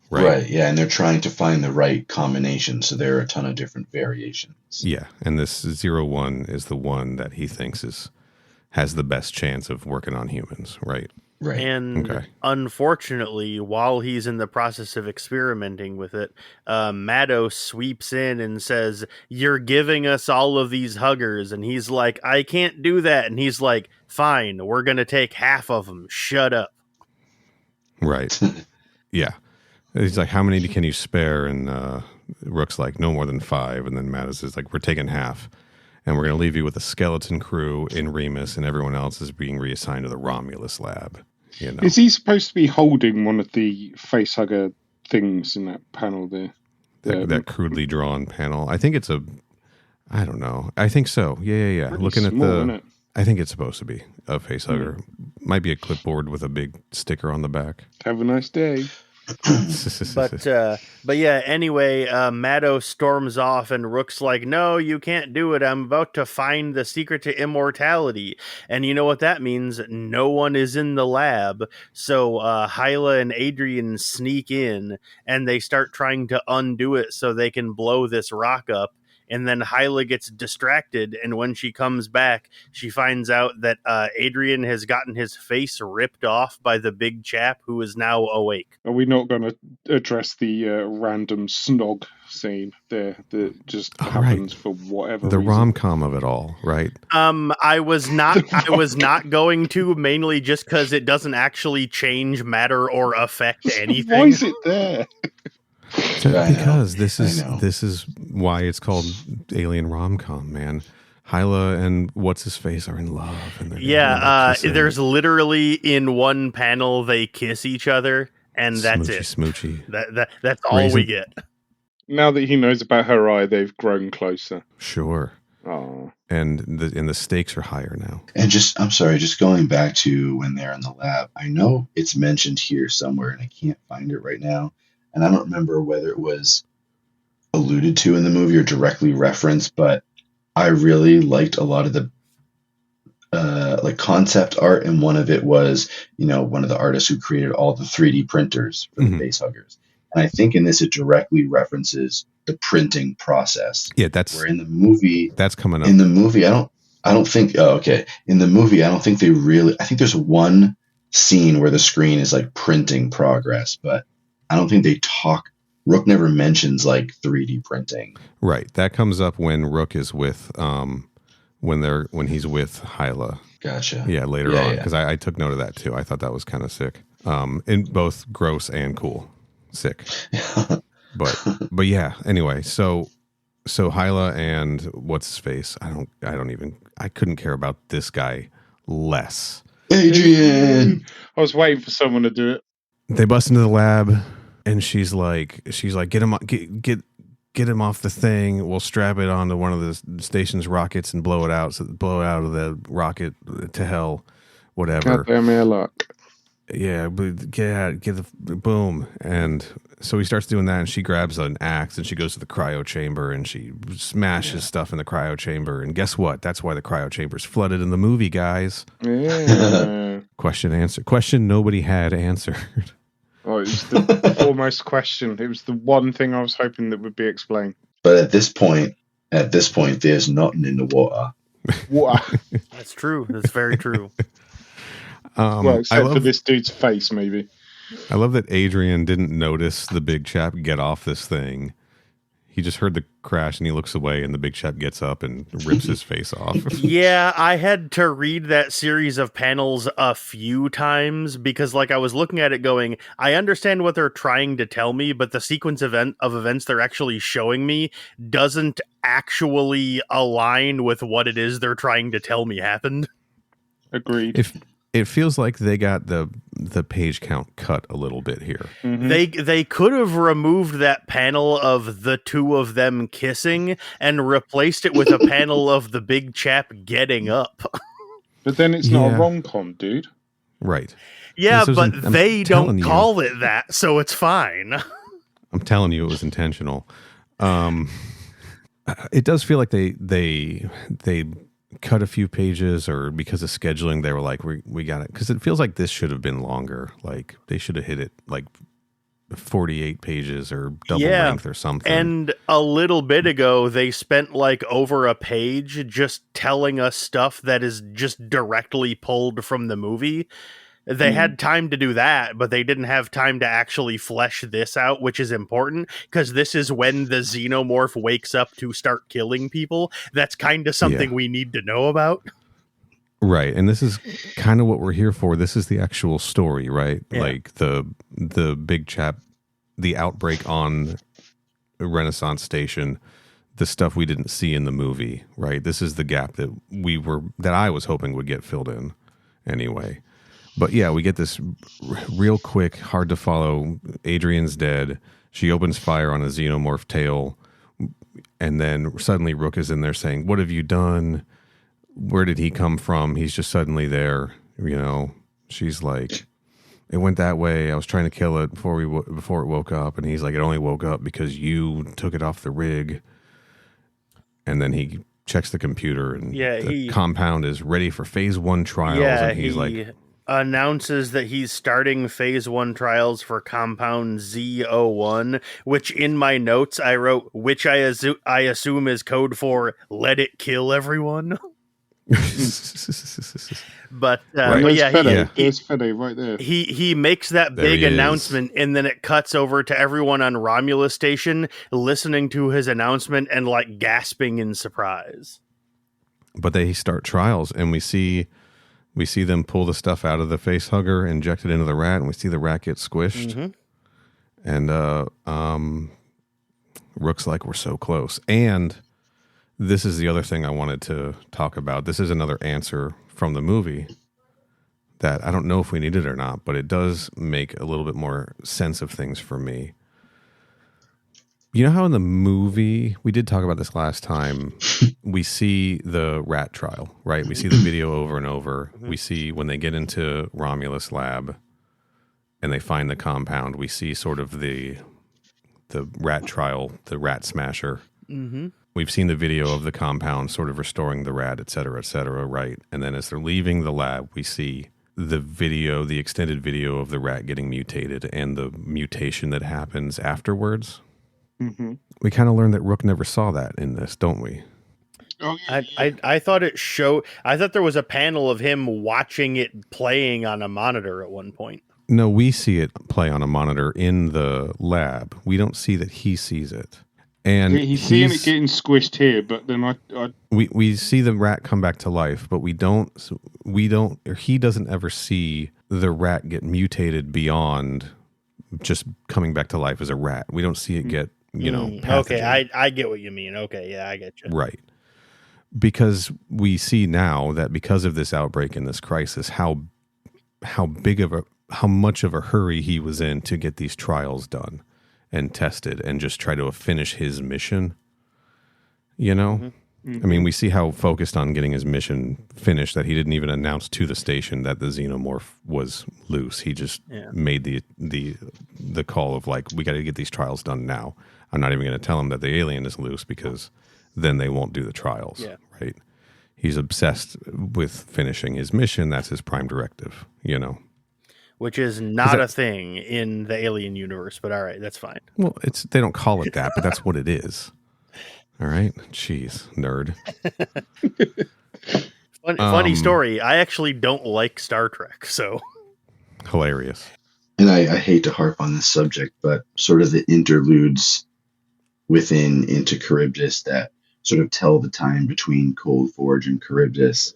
Right. Yeah, and they're trying to find the right combination, so there are a ton of different variations. Yeah, and this 01 is the one that he thinks has the best chance of working on humans, right? Right. And unfortunately, while he's in the process of experimenting with it, Maddo sweeps in and says, "You're giving us all of these huggers." And he's like, "I can't do that." And he's like, "Fine, we're going to take half of them. Shut up." Right. Yeah. He's like, "How many can you spare?" And Rook's like, "No more than 5." And then Mattis is like, "We're taking half. And we're going to leave you with a skeleton crew in Remus, and everyone else is being reassigned to the Romulus lab." You know? Is he supposed to be holding one of the facehugger things in that panel there? That crudely drawn panel. I think it's I don't know. I think so. Yeah. Looking small, at I think it's supposed to be a facehugger. Might be a clipboard with a big sticker on the back. Have a nice day. But yeah, anyway, Maddo storms off and Rook's like, "No, you can't do it. I'm about to find the secret to immortality." And you know what that means? No one is in the lab. So Hyla and Adrian sneak in and they start trying to undo it so they can blow this rock up. And then Hyla gets distracted, and when she comes back, she finds out that Adrian has gotten his face ripped off by the big chap who is now awake. Are we not going to address the random snog scene there that just happens for whatever the reason? rom-com of it all, right? I was not going to, mainly just because it doesn't actually change, matter, or affect anything. Why is it there? Because this is why it's called Alien Rom-Com, man. Hyla and what's his face are in love, and there's literally in one panel they kiss each other, and that's smoochy. That's all we get. Now that he knows about her eye, they've grown closer. Sure. Oh. And the stakes are higher now. And just going back to when they're in the lab, I know it's mentioned here somewhere, and I can't find it right now. And I don't remember whether it was alluded to in the movie or directly referenced, but I really liked a lot of the like concept art, and one of it was, one of the artists who created all the 3D printers for the facehuggers. And I think in this it directly references the printing process. Yeah, that's where in the movie that's coming up. In the movie, I don't think. Oh, okay. In the movie, I don't think they really. I think there's one scene where the screen is like printing progress, but I don't think they talk. Rook never mentions like 3D printing. Right. That comes up when Rook is with when he's with Hyla. Gotcha. Yeah, later on, because I took note of that too. I thought that was kind of sick. In both gross and cool. Sick. but yeah. Anyway, so Hyla and what's his face? I couldn't care about this guy less. Adrian. I was waiting for someone to do it. They bust into the lab, and she's like, get him off the thing. We'll strap it onto one of the station's rockets and blow it out of the rocket to hell, whatever. Goddamn airlock. Yeah, but get the boom. And so he starts doing that, and she grabs an axe and she goes to the cryo chamber and she smashes stuff in the cryo chamber. And guess what? That's why the cryo chamber's flooded in the movie, guys. Yeah. Question nobody had answered. Oh, it was the foremost question. It was the one thing I was hoping that would be explained. But at this point, there's nothing in the water. Water. That's true. That's very true. Well, except for this dude's face, maybe. I love that Adrian didn't notice the big chap get off this thing. He just heard the crash and he looks away, and the big chap gets up and rips his face off. Yeah, I had to read that series of panels a few times because, like, I was looking at it going, I understand what they're trying to tell me, but the sequence of events they're actually showing me doesn't actually align with what it is they're trying to tell me happened. Agreed. If it feels like they got the page count cut a little bit here. Mm-hmm. They could have removed that panel of the two of them kissing and replaced it with a panel of the big chap getting up. But then it's not a rom-com, dude. Right. Yeah, but they don't call it that, so it's fine. I'm telling you, it was intentional. It does feel like they cut a few pages, or because of scheduling they were like, we got it, because it feels like this should have been longer. Like they should have hit it like 48 pages or double length or something. And a little bit ago they spent like over a page just telling us stuff that is just directly pulled from the movie. They had time to do that, but they didn't have time to actually flesh this out, which is important because this is when the xenomorph wakes up to start killing people. That's kind of something we need to know about. Right. And this is kind of what we're here for. This is the actual story, right? Yeah. Like the big chap, the outbreak on Renaissance Station, the stuff we didn't see in the movie, right? This is the gap that I was hoping would get filled in anyway. But yeah, we get this real quick, hard to follow. Adrian's dead. She opens fire on a xenomorph tail. And then suddenly Rook is in there saying, "What have you done? Where did he come from?" He's just suddenly there. You know, she's like, "It went that way. I was trying to kill it before it woke up." And he's like, "It only woke up because you took it off the rig." And then he checks the computer, and the compound is ready for phase 1 trials. Yeah, and he's like, announces that he's starting phase 1 trials for compound Z01, which in my notes I wrote, which I assume is code for "let it kill everyone." But there's Fede right there. He makes that big announcement, and then it cuts over to everyone on Romulus Station listening to his announcement and like gasping in surprise. But they start trials, and we see them pull the stuff out of the face hugger, inject it into the rat, and we see the rat get squished. And Rook's like, "We're so close." And this is the other thing I wanted to talk about. This is another answer from the movie that I don't know if we need it or not, but it does make a little bit more sense of things for me. You know how in the movie, we did talk about this last time, we see the rat trial, right? We see the video over and over. We see when they get into Romulus lab and they find the compound, we see sort of the rat trial, the rat smasher. We've seen the video of the compound sort of restoring the rat, et cetera, right? And then as they're leaving the lab, we see the video, the extended video of the rat getting mutated and the mutation that happens afterwards. We kind of learned that Rook never saw that in this, don't we? Oh, yeah. I thought it showed. I thought there was a panel of him watching it playing on a monitor at one point. No, we see it play on a monitor in the lab. We don't see that he sees it. And he's seeing it getting squished here, but then we see the rat come back to life, but we don't, or he doesn't ever see the rat get mutated beyond just coming back to life as a rat. We don't see it get, pathogen. Okay, I get what you mean. Okay, yeah, I get you. Right. Because we see now that because of this outbreak and this crisis, how much of a hurry he was in to get these trials done and tested and just try to finish his mission. I mean, we see how focused on getting his mission finished that he didn't even announce to the station that the xenomorph was loose. He just made the call of like, we got to get these trials done now. I'm not even going to tell him that the alien is loose because then they won't do the trials. Yeah. Right. He's obsessed with finishing his mission. That's his prime directive, Which is not a thing in the Alien universe, but all right, that's fine. Well, they don't call it that, but that's what it is. All right? Jeez, nerd. Funny story. I actually don't like Star Trek, so. Hilarious. And I hate to harp on this subject, but sort of the interludes into Charybdis that sort of tell the time between Cold Forge and Charybdis.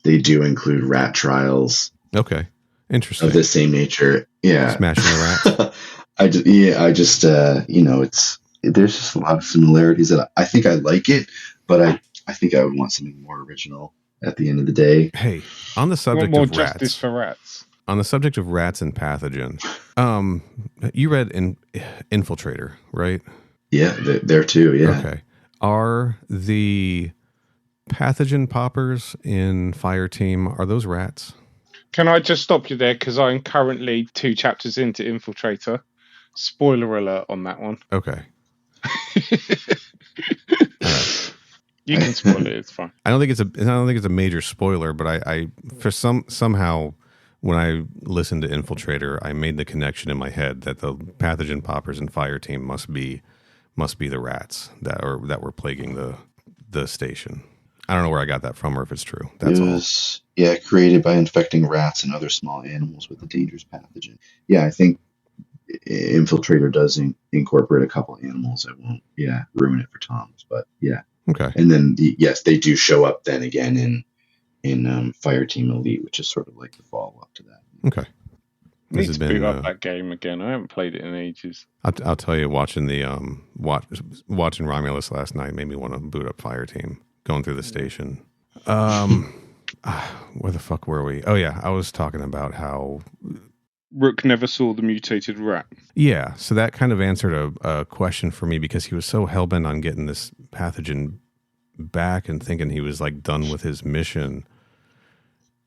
They do include rat trials. Okay. Interesting. Of the same nature. Yeah. Smashing the rats. There's just a lot of similarities that I think I like it, but I think I would want something more original at the end of the day. Hey, on the subject more of justice rats. for rats. On the subject of rats and pathogen, you read Infiltrator, right? Yeah, there too. Yeah. Okay. Are the pathogen poppers in Fire Team, are those rats? Can I just stop you there? Because I'm currently 2 chapters into Infiltrator. Spoiler alert on that one. Okay. You can spoil it. It's fine. I don't think it's a major spoiler, but I somehow when I listened to Infiltrator, I made the connection in my head that the pathogen poppers in Fire Team must be the rats that were plaguing the station. I don't know where I got that from or if it's true. That's all. Yeah, created by infecting rats and other small animals with a dangerous pathogen. Yeah, I think Infiltrator does incorporate a couple animals. I won't, ruin it for Tom's, but yeah. Okay. And then they do show up then again in Fire Team Elite, which is sort of like the follow up to that. Okay. Need to pick up that game again. I haven't played it in ages. I'll tell you, watching watching Romulus last night made me want to boot up Fire Team. Going through the station. Where the fuck were we? Oh yeah, I was talking about how Rook never saw the mutated rat. Yeah, so that kind of answered a question for me because he was so hellbent on getting this pathogen back and thinking he was like done with his mission.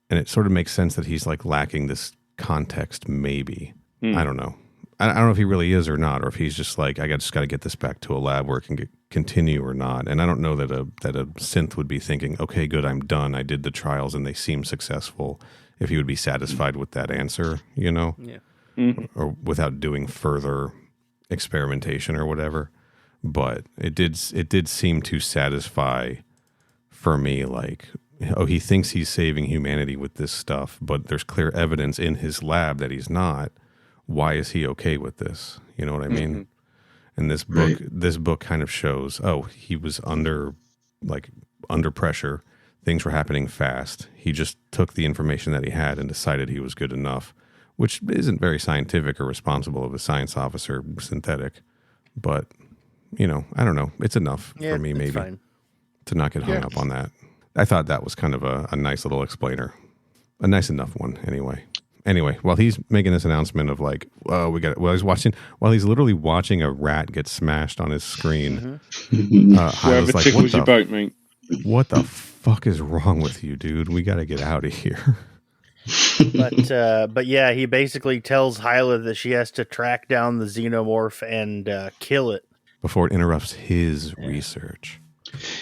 And it sort of makes sense that he's like lacking this context, maybe. I don't know. I don't know if he really is or not, or if he's just like, I just got to get this back to a lab where it can continue or not. And I don't know that a synth would be thinking, okay, good, I'm done. I did the trials and they seem successful. If he would be satisfied with that answer, you know, or without doing further experimentation or whatever. But it did seem to satisfy for me, like, oh, he thinks he's saving humanity with this stuff, but there's clear evidence in his lab that he's not. Why is he okay with this? You know what I mean? And this book kind of shows, oh, he was under pressure. Things were happening fast. He just took the information that he had and decided he was good enough, which isn't very scientific or responsible of a science officer, synthetic. But, you know, I don't know. It's enough for me, maybe, to not get hung up on that. I thought that was kind of a nice little explainer. A nice enough one, anyway. Anyway, while he's making this announcement of like, while he's literally watching a rat get smashed on his screen. Whoever like, tickles your boat, mate. What the fuck is wrong with you, dude? We got to get out of here. But yeah, he basically tells Hyla that she has to track down the xenomorph and kill it before it interrupts his research.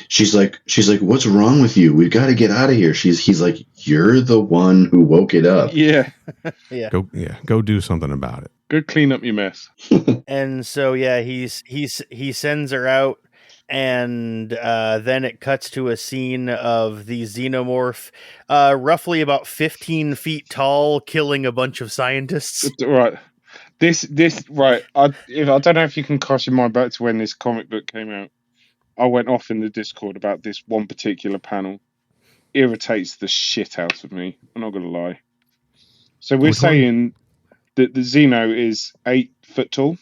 She's like, what's wrong with you? We've got to get out of here. He's like, you're the one who woke it up. Yeah. Go do something about it. Go clean up your mess. And so, yeah, he sends her out, and then it cuts to a scene of the xenomorph, roughly about 15 feet tall, killing a bunch of scientists. Right. This right. I don't know if you can cast your mind back to when this comic book came out. I went off in the Discord about this one particular panel. Irritates the shit out of me. I'm not going to lie. So we're saying that the Xeno is 8 foot tall.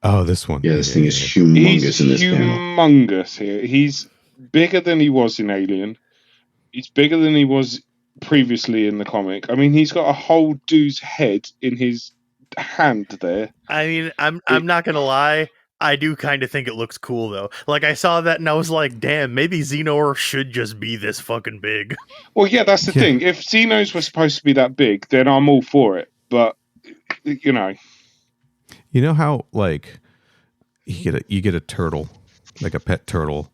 Oh, this one. Yeah, this thing is humongous in this panel. Humongous here. He's bigger than he was in Alien. He's bigger than he was previously in the comic. I mean, he's got a whole dude's head in his hand there. I mean, I'm not going to lie. I do kind of think it looks cool, though. Like, I saw that and I was like, damn, maybe Xenomorph should just be this fucking big. Well, yeah, that's the thing. If Xenos were supposed to be that big, then I'm all for it. But, you know. You know how, like, you get a turtle, like a pet turtle,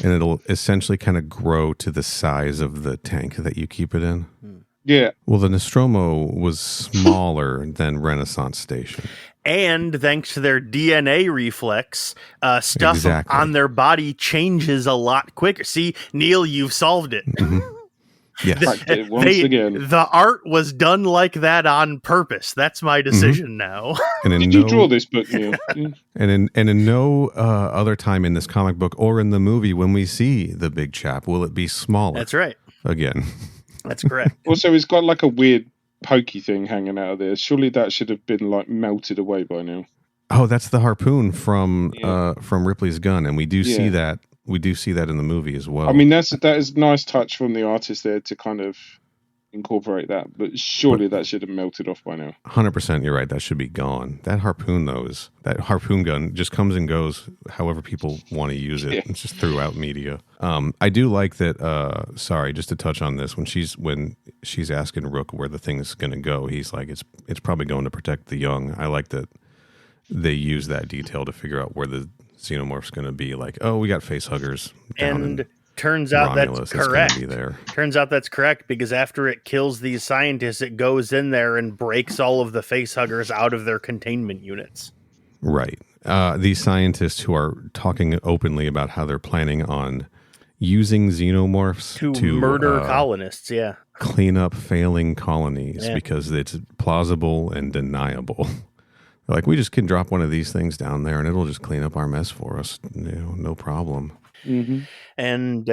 and it'll essentially kind of grow to the size of the tank that you keep it in? Yeah. Well, the Nostromo was smaller than Renaissance Station. And thanks to their DNA reflex, stuff on their body changes a lot quicker. See, Neil, you've solved it. Yes. Cracked it once again. The art was done like that on purpose. That's my decision now. And Did you draw this book, Neil? And in no other time in this comic book or in the movie when we see the big chap will it be smaller. That's right. Again. That's correct. Also, it's got like a weird pokey thing hanging out of there. Surely that should have been like melted away by now. Oh, that's the harpoon from Ripley's gun, and we do see Yeah. that. We do see that in the movie as well. I mean, that is a nice touch from the artist there to kind of incorporate that, but surely that should have melted off by now. 100%, you're right. That should be gone. That harpoon, though, that harpoon gun just comes and goes however people want to use it. Yeah. It's just throughout media. I do like that. Sorry, just to touch on this, when she's asking Rook where the thing is going to go, he's like, it's probably going to protect the young. I like that they use that detail to figure out where the xenomorph's going to be. Like, oh, we got face huggers down And in turns out Romulus. that's It's correct. gonna be there. Turns out that's correct because after it kills these scientists, it goes in there and breaks all of the face huggers out of their containment units. Right. These scientists who are talking openly about how they're planning on using xenomorphs To murder colonists, yeah. clean up failing colonies Yeah. because it's plausible and deniable. Like, we just can drop one of these things down there and it'll just clean up our mess for us. No problem. Mm-hmm. And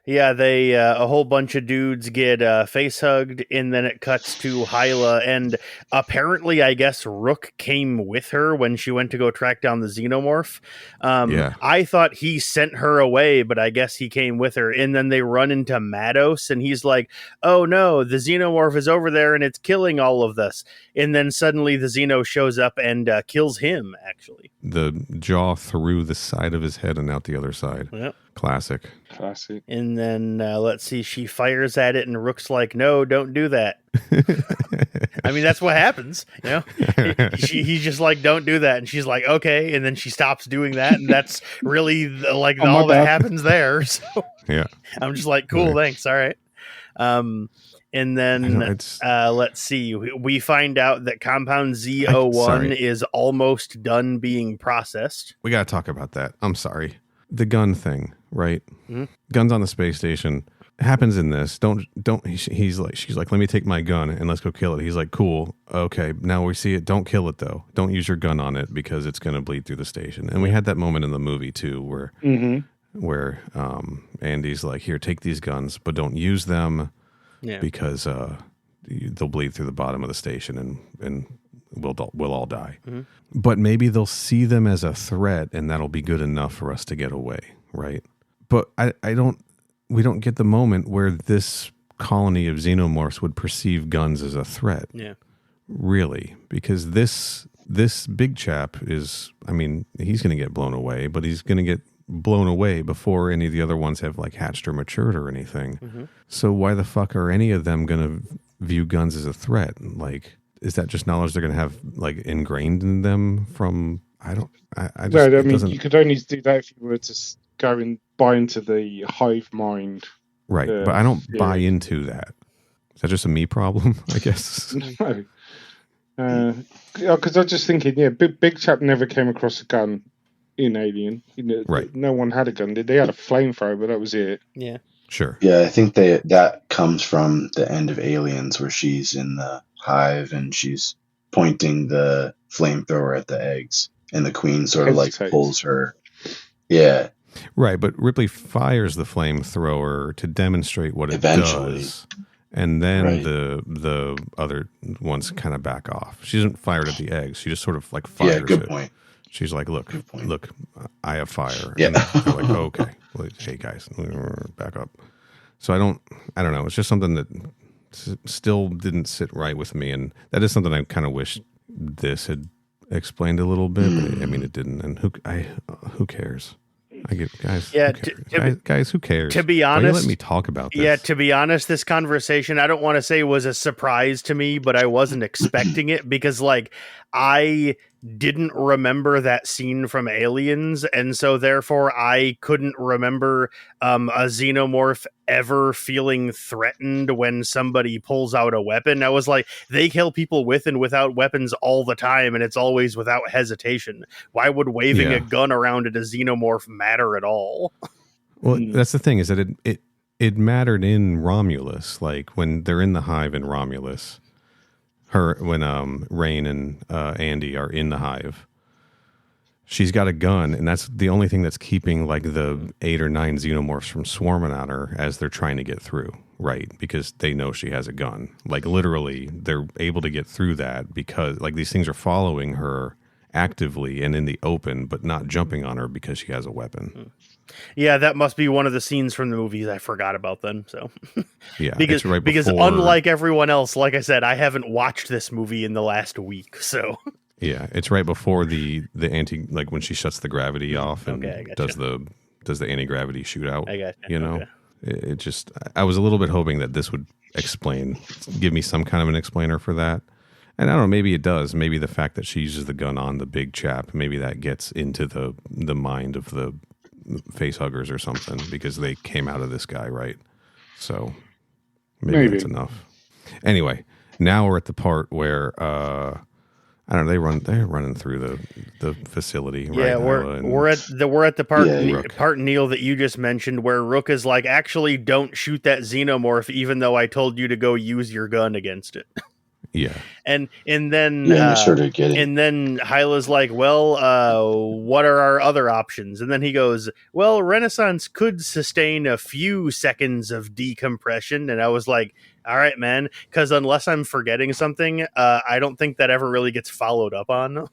they a whole bunch of dudes get face hugged, and then it cuts to Hyla, and apparently, I guess Rook came with her when she went to go track down the xenomorph. I thought he sent her away, but I guess he came with her. And then they run into Mados, and he's like, "Oh no, the xenomorph is over there, and it's killing all of us." And then suddenly, the xeno shows up and kills him. Actually, The jaw through the side of his head and out the other side. yep. Classic. Classic. And then let's see, she fires at it, and Rook's like, "No, don't do that." I mean, that's what happens, you know. He's just like, "Don't do that," and she's like, "Okay," and then she stops doing that, and that's really all that happens there. So Yeah. I'm just like, "Cool, thanks, all right." And then let's see, we find out that Compound Z01 is almost done being processed. We got to talk about that. I'm sorry. The gun thing, right? Mm-hmm. Guns on the space station happens in this. She's like, "Let me take my gun and let's go kill it." He's like, "Cool. Okay. Now we see it. Don't kill it though. Don't use your gun on it because it's going to bleed through the station." And we had that moment in the movie too where Andy's like, "Here, take these guns, but don't use them because they'll bleed through the bottom of the station and we'll all die." Mm-hmm. But maybe they'll see them as a threat, and that'll be good enough for us to get away, right? But we don't get the moment where this colony of xenomorphs would perceive guns as a threat. Yeah, really, because this big chap is, I mean, he's going to get blown away, but he's going to get blown away before any of the other ones have like hatched or matured or anything. Mm-hmm. So why the fuck are any of them going to view guns as a threat? Like, is that just knowledge they're going to have like ingrained in them from? I mean, you could only do that if you were to go and buy into the hive mind. Right, but I don't buy into that. Is that just a me problem, I guess? No. Because I was just thinking, big chap never came across a gun in Alien. Right. No one had a gun. They had a flamethrower, but that was it. yeah. Sure. Yeah, I think that comes from the end of Aliens, where she's in the hive and she's pointing the flamethrower at the eggs, and the queen sort of like pulls her. Yeah. Right, but Ripley fires the flamethrower to demonstrate what it does, and then the other ones kind of back off. She doesn't fire it at the eggs. She just sort of like fires it. Yeah, good point. She's like, look, I have fire. Yeah. And they're like, oh, okay. Well, hey, guys, back up. So I don't know. It's just something that still didn't sit right with me. And that is something I kind of wish this had explained a little bit. But I mean, it didn't. And who cares? I get guys. Yeah, guys, who cares? To be honest, why you let me talk about this? Yeah, to be honest, this conversation, I don't want to say was a surprise to me, but I wasn't expecting it because, like, I didn't remember that scene from Aliens, and so therefore I couldn't remember a xenomorph ever feeling threatened when somebody pulls out a weapon. I was like, they kill people with and without weapons all the time, and it's always without hesitation. Why would waving a gun around at a xenomorph matter at all? Well, that's the thing, is that it mattered in Romulus, like when they're in the hive in Romulus, when Rain and Andy are in the hive, she's got a gun, and that's the only thing that's keeping like the 8 or 9 xenomorphs from swarming on her as they're trying to get through, right? Because they know she has a gun. Like literally, they're able to get through that because like these things are following her actively and in the open, but not jumping on her because she has a weapon. Yeah, that must be one of the scenes from the movies I forgot about then. So Yeah, because it's right because before, unlike everyone else, like I said, I haven't watched this movie in the last week. So yeah, it's right before the anti, like when she shuts the gravity off and Okay, I gotcha. does the anti-gravity shootout. I got You know, okay. it just, I was a little bit hoping that this would give me some kind of an explainer for that. And I don't know, maybe it does. Maybe the fact that she uses the gun on the big chap, maybe that gets into the mind of the face huggers or something, because they came out of this guy, right? So maybe that's enough. Anyway, now we're at the part where I don't know, they're running through the facility. Yeah, right? we're at the part Yeah, part Neil that you just mentioned where Rook is like, actually don't shoot that xenomorph even though I told you to go use your gun against it. Yeah. And then and they started getting. and then Hyla's like, well, what are our other options? And then he goes, well, Renaissance could sustain a few seconds of decompression. And I was like, all right, man, because unless I'm forgetting something, I don't think that ever really gets followed up on.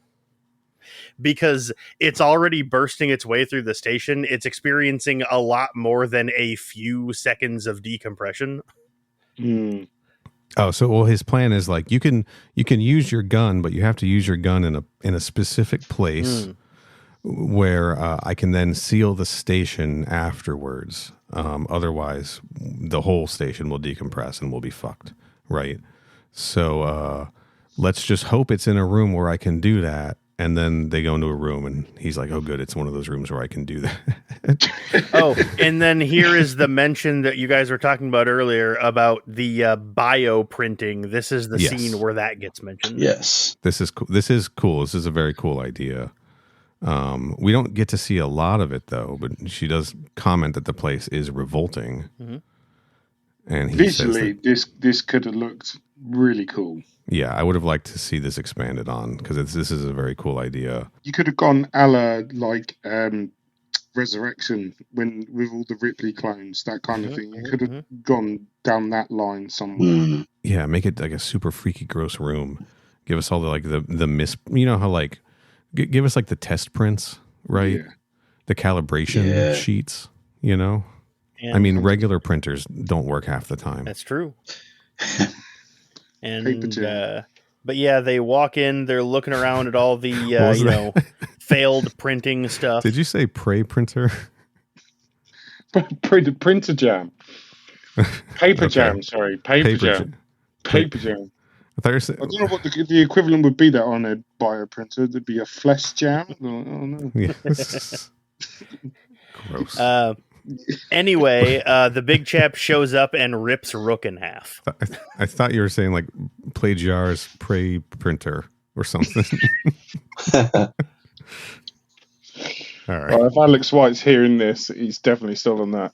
Because it's already bursting its way through the station. It's experiencing a lot more than a few seconds of decompression. Mm. Oh, so well, his plan is like you can use your gun, but you have to use your gun in a specific place where I can then seal the station afterwards. Otherwise, the whole station will decompress and we'll be fucked, right? So let's just hope it's in a room where I can do that. And then they go into a room, and he's like, "Oh, good, it's one of those rooms where I can do that." Oh, and then here is the mention that you guys were talking about earlier about the bio printing. This is the Yes. scene where that gets mentioned. Yes. This is cool. This is a very cool idea. We don't get to see a lot of it though, but she does comment that the place is revolting. Mhm. And he Visually, says this could have looked really cool. yeah, I would have liked to see this expanded on because this is a very cool idea. You could have gone a la like Resurrection with all the Ripley clones, that kind of thing. You could have gone down that line somewhere. Mm. Yeah, make it like a super freaky, gross room. Give us all the miss. You know how like give us like the test prints, right? Yeah. The calibration sheets. You know, And I mean, regular printers don't work half the time. that's true. And Paper jam. but yeah, they walk in. They're looking around at all the failed printing stuff. Did you say prey printer? Printer jam. Paper Okay. jam, sorry. Paper jam. jam. Paper jam. I thought you were saying. I don't know what the equivalent would be that on a bioprinter. There'd be a flesh jam. I don't know. Yes. Gross. Anyway, the big chap shows up and rips Rook in half. I thought you were saying like Plagiar's prey printer or something. All right. Well, if Alex White's hearing this, he's definitely still on that.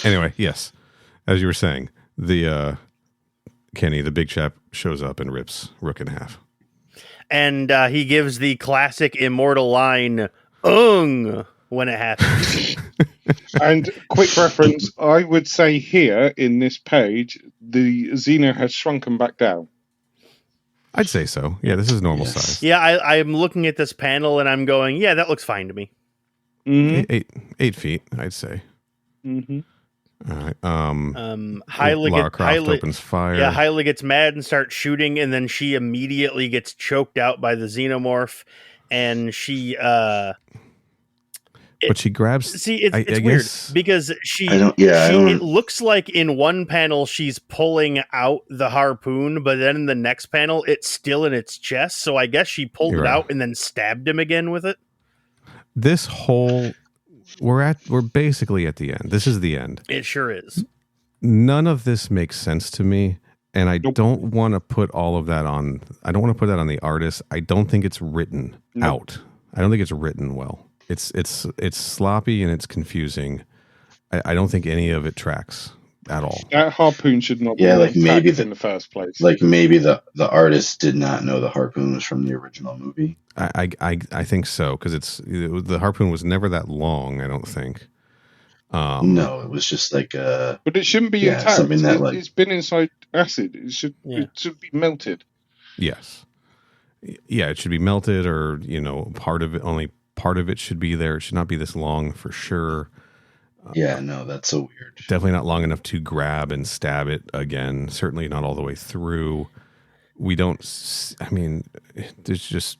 Anyway, yes, as you were saying, the Kenny, the big chap, shows up and rips Rook in half, And he gives the classic immortal line, "Ung," when it happens. And quick reference, I would say here in this page, the Xeno has shrunken back down. I'd say so. Yeah, this is normal size. Yeah, I'm looking at this panel and I'm going, yeah, that looks fine to me. Mm-hmm. 8 feet, I'd say. Mm-hmm. All right. Hyla Lara Croft opens fire. Yeah, Hyla gets mad and starts shooting, and then she immediately gets choked out by the xenomorph, and she but she grabs. see it's I weird guess, because it looks like in one panel she's pulling out the harpoon, but then in the next panel it's still in its chest. So I guess she pulled You're it right. out and then stabbed him again with it. this whole we're basically at the end. This is the end. It sure is. None of this makes sense to me, and I Nope. don't want to put all of that on. I don't want to put that on the artist. I don't think it's written Nope. out. I don't think it's written well. It's sloppy and it's confusing. I don't think any of it tracks at all. That harpoon should not be like maybe in the first place. Like maybe the artist did not know the harpoon was from the original movie. I think so, because the harpoon was never that long, I don't think. No, it was just like but it shouldn't be intact. Something that it's been inside acid. It should be melted. Yes. Yeah, it should be melted, or part of it should be there. It should not be this long for sure. No, that's so weird. Definitely not long enough to grab and stab it again. Certainly not all the way through. We don't. I mean, there's just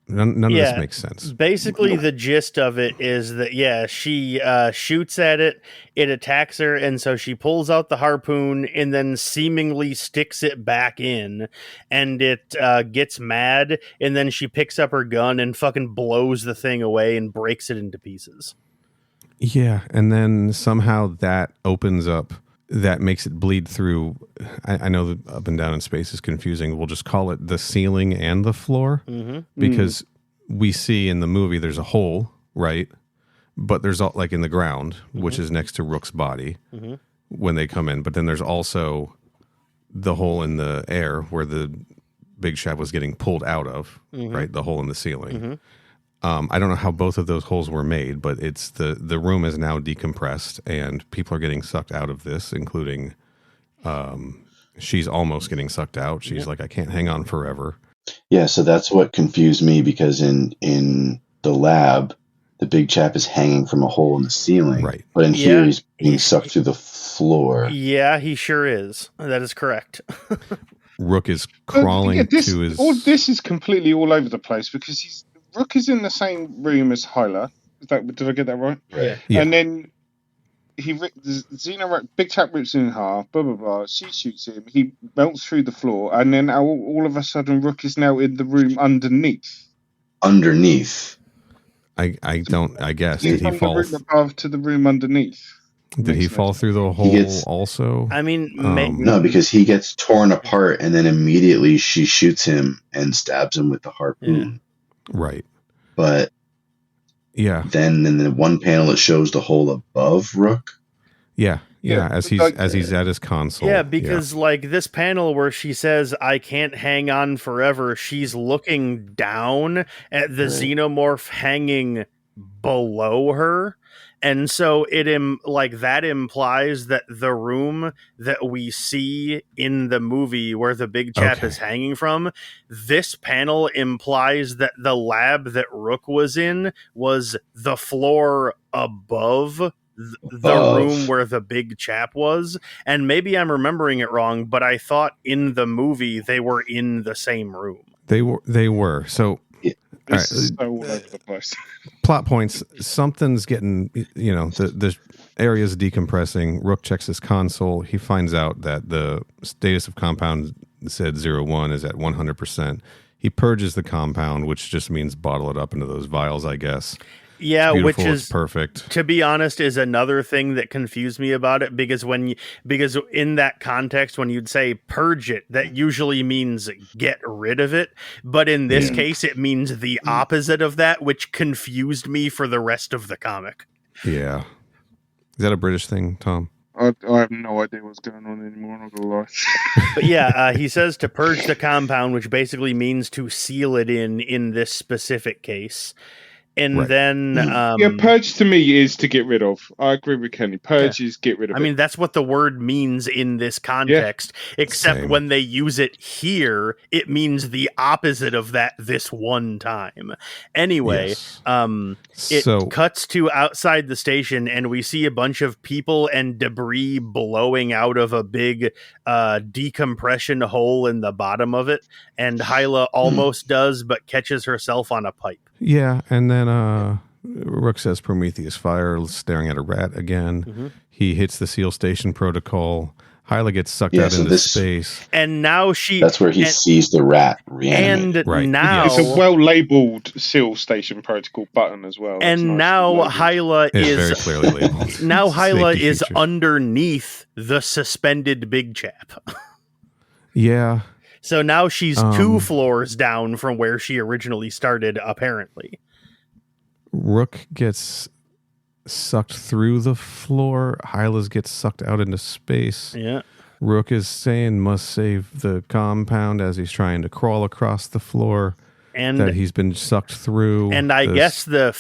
none of this makes sense. Basically, the gist of it is that she shoots at it, it attacks her, and so she pulls out the harpoon and then seemingly sticks it back in, and it gets mad, and then she picks up her gun and fucking blows the thing away and breaks it into pieces. Yeah, and then somehow that opens up, that makes it bleed through. I know that up and down in space is confusing. We'll just call it the ceiling and the floor, because we see in the movie there's a hole, right? But there's like in the ground, which is next to Rook's body when they come in. But then there's also the hole in the air where the big chap was getting pulled out of, right? The hole in the ceiling. I don't know how both of those holes were made, but it's the room is now decompressed and people are getting sucked out of this, including she's almost getting sucked out. She's like, I can't hang on forever. Yeah, so that's what confused me, because in the lab, the big chap is hanging from a hole in the ceiling. Right. But in here, he's being sucked through the floor. Yeah, he sure is. That is correct. Rook is crawling to his... This is completely all over the place, because Rook is in the same room as Hyla. Did I get that right? Right. Yeah. And then big chap rips him in half, blah, blah, blah. She shoots him. He melts through the floor. And then all of a sudden, Rook is now in the room underneath. Underneath? I guess. Did he fall? From the room above to the room underneath. Did he fall through the hole also? I mean, no, because he gets torn apart and then immediately she shoots him and stabs him with the harpoon. Right. But then in the one panel it shows the hole above Rook. Yeah, as he's at his console. Yeah, because like this panel where she says, I can't hang on forever, she's looking down at the xenomorph hanging below her. And so that implies that the room that we see in the movie where the big chap is hanging from, this panel implies that the lab that Rook was in was the floor above the room where the big chap was. And maybe I'm remembering it wrong, but I thought in the movie they were in the same room. They were. So all over the place. Plot points. Something's getting, the area's decompressing. Rook checks his console. He finds out that the status of compound said 01 is at 100%. He purges the compound, which just means bottle it up into those vials, I guess. Yeah, which is perfect. To be honest, is another thing that confused me about it, because because in that context, when you'd say purge it, that usually means get rid of it. But in this case, it means the opposite of that, which confused me for the rest of the comic. Yeah. Is that a British thing, Tom? I have no idea what's going on anymore, I'm not gonna lie. But yeah, he says to purge the compound, which basically means to seal it in this specific case. And then... purge to me is to get rid of. I agree with Kenny. Purge is get rid of it. I mean, that's what the word means in this context, except when they use it here, it means the opposite of that this one time. Anyway, it cuts to outside the station, and we see a bunch of people and debris blowing out of a big decompression hole in the bottom of it, and Hyla almost does, but catches herself on a pipe. Yeah, and then Rook says Prometheus fire, staring at a rat again. He hits the seal station protocol. Hyla gets sucked out into space. And now that's where he sees the rat reanimate. And now... It's a well-labeled seal station protocol button as well. And now Hyla is... very clearly labeled. Now Hyla is underneath the suspended big chap. Yeah. So now she's 2 floors down from where she originally started, apparently. Rook gets sucked through the floor. Hylas gets sucked out into space. Yeah. Rook is saying must save the compound as he's trying to crawl across the floor. And that he's been sucked through. And I guess the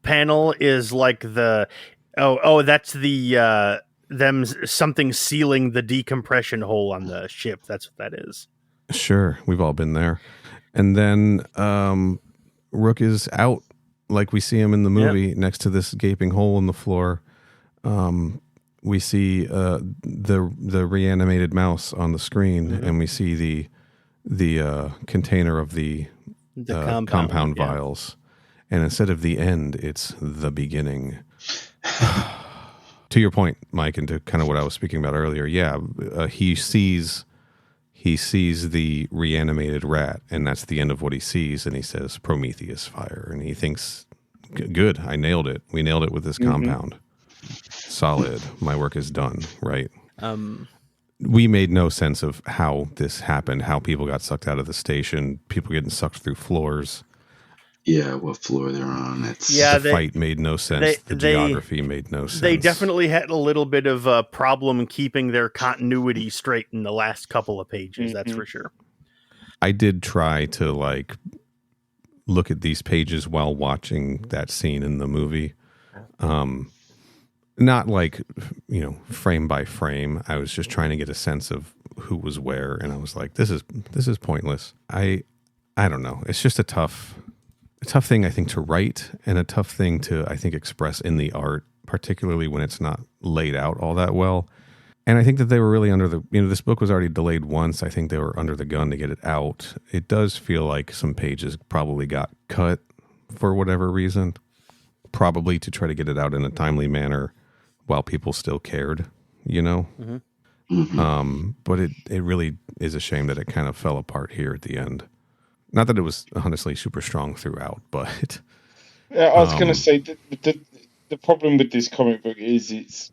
panel is like the that's the them something sealing the decompression hole on the ship. That's what that is. Sure, we've all been there. And then Rook is out like we see him in the movie next to this gaping hole in the floor. We see the reanimated mouse on the screen, and we see the container of the compound vials. And instead of the end, it's the beginning. To your point, Mike, and to kind of what I was speaking about earlier, he sees the reanimated rat, and that's the end of what he sees, and he says, Prometheus fire, and he thinks, good, I nailed it. We nailed it with this compound. Solid. My work is done, right? We made no sense of how this happened, how people got sucked out of the station, people getting sucked through floors. Yeah, what floor they're on. The fight made no sense. The geography made no sense. They definitely had a little bit of a problem keeping their continuity straight in the last couple of pages, that's for sure. I did try to look at these pages while watching that scene in the movie. Not frame by frame. I was just trying to get a sense of who was where, and I was like, this is pointless. I don't know. It's just a tough thing, I think, to write, and a tough thing to, I think, express in the art, particularly when it's not laid out all that well. And I think that they were really under this book was already delayed once. I think they were under the gun to get it out. It does feel like some pages probably got cut for whatever reason, probably to try to get it out in a timely manner while people still cared, But it really is a shame that it kind of fell apart here at the end. Not that it was honestly super strong throughout, but I was going to say the problem with this comic book is it's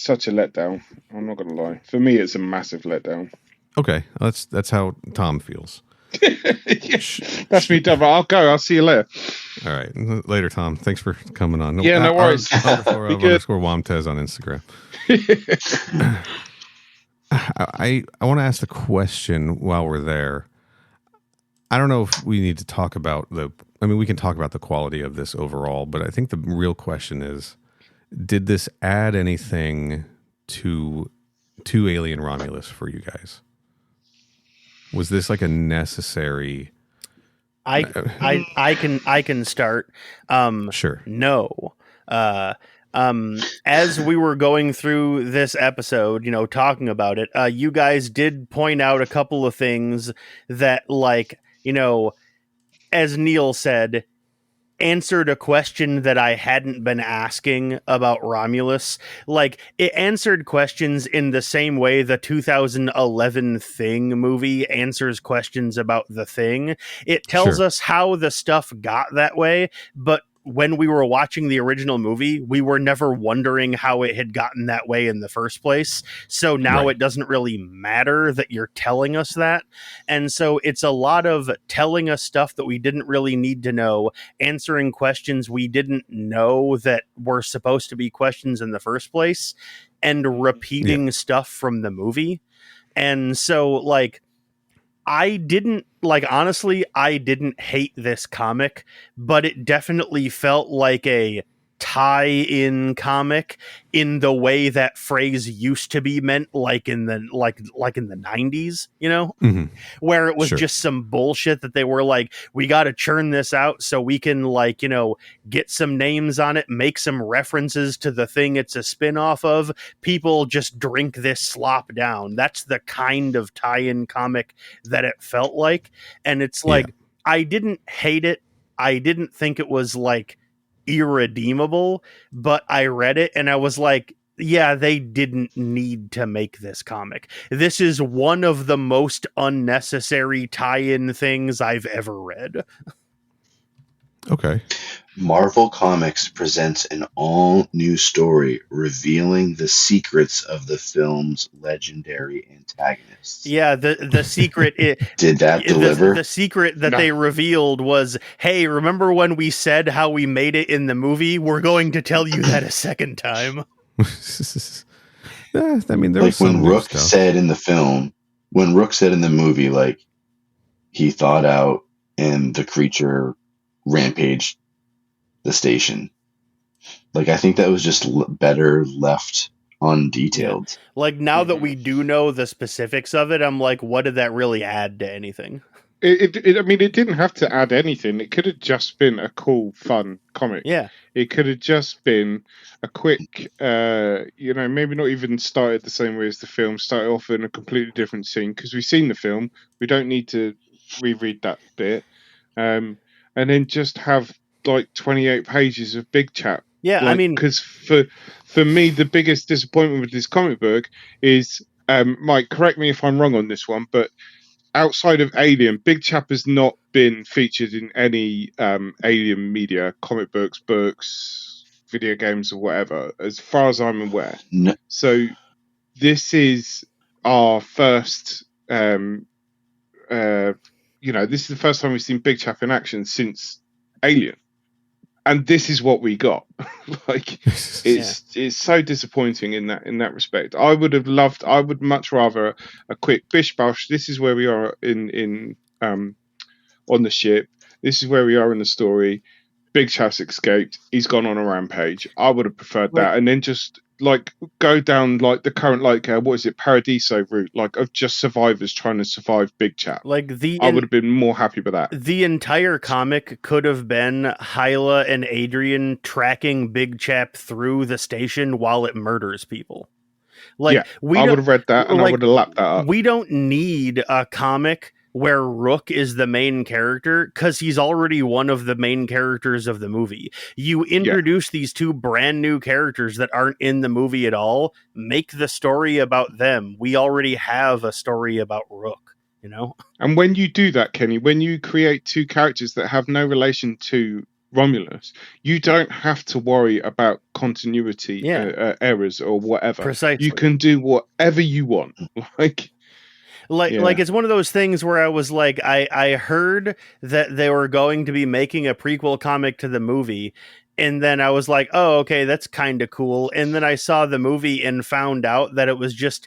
such a letdown. I'm not going to lie. For me, it's a massive letdown. Okay, that's how Tom feels. That's me done. I'll go. I'll see you later. All right, later, Tom. Thanks for coming on. Yeah, no worries. Underscore Womtez on Instagram. I want to ask the question while we're there. I don't know if we need to talk about we can talk about the quality of this overall, but I think the real question is, did this add anything to Alien Romulus for you guys? Was this like a necessary? I can start. Sure. No. As we were going through this episode, talking about it, you guys did point out a couple of things that, as Neil said, answered a question that I hadn't been asking about Romulus. It answered questions in the same way the 2011 Thing movie answers questions about the Thing. It tells us how the stuff got that way, but when we were watching the original movie, we were never wondering how it had gotten that way in the first place. So now it doesn't really matter that you're telling us that. And so it's a lot of telling us stuff that we didn't really need to know, answering questions we didn't know that were supposed to be questions in the first place, and repeating stuff from the movie. And so, I didn't hate this comic, but it definitely felt like a tie-in comic in the way that phrase used to be meant, in the 90s, where it was just some bullshit that they were like, we got to churn this out so we can get some names on it, make some references to the thing it's a spin-off of. People just drink this slop down. That's the kind of tie-in comic that it felt like. And it's I didn't hate it. I didn't think it was irredeemable, but I read it and I was like, yeah, they didn't need to make this comic. This is one of the most unnecessary tie-in things I've ever read. Okay. Marvel Comics presents an all-new story revealing the secrets of the film's legendary antagonists. Yeah, the secret Did that deliver? the secret that No. they revealed was, hey, remember when we said how we made it in the movie? We're going to tell you that a second time. Yeah, I mean, there Like was some when new Rook stuff. said in the film, when Rook said in the movie, like, he thawed out and the creature rampaged the station. Like, I think that was just better left undetailed. Like, now that we do know the specifics of it, I'm like, what did that really add to anything? I mean, it didn't have to add anything. It could have just been a cool, fun comic. Yeah. It could have just been a quick, maybe not even started the same way as the film, started off in a completely different scene, because we've seen the film. We don't need to reread that bit. And then just have like 28 pages of big chat. Yeah, I mean, because for me, the biggest disappointment with this comic book is, Mike, correct me if I'm wrong on this one, but outside of Alien, Big Chap has not been featured in any Alien media, comic books, video games, or whatever, as far as I'm aware. No. So this is our first, this is the first time we've seen Big Chap in action since Alien. And this is what we got. Like, it's so disappointing in that respect. I would much rather a quick bish bash. This is where we are in on the ship. This is where we are in the story. Big Chap's escaped. He's gone on a rampage. I would have preferred that, and then just like go down like the current Paradiso route, like of just survivors trying to survive Big Chap. Like I would have been more happy with that. The entire comic could have been Hyla and Adrian tracking Big Chap through the station while it murders people. Like, I would have read that, and I would have lapped that up. We don't need a comic where Rook is the main character, because he's already one of the main characters of the movie. You introduce these two brand new characters that aren't in the movie at all, make the story about them. We already have a story about Rook, you know? And when you do that, Kenny, when you create two characters that have no relation to Romulus, you don't have to worry about continuity errors or whatever. Precisely. You can do whatever you want. Like it's one of those things where I was like, I heard that they were going to be making a prequel comic to the movie, and then I was like, oh, okay, that's kind of cool. And then I saw the movie and found out that it was just,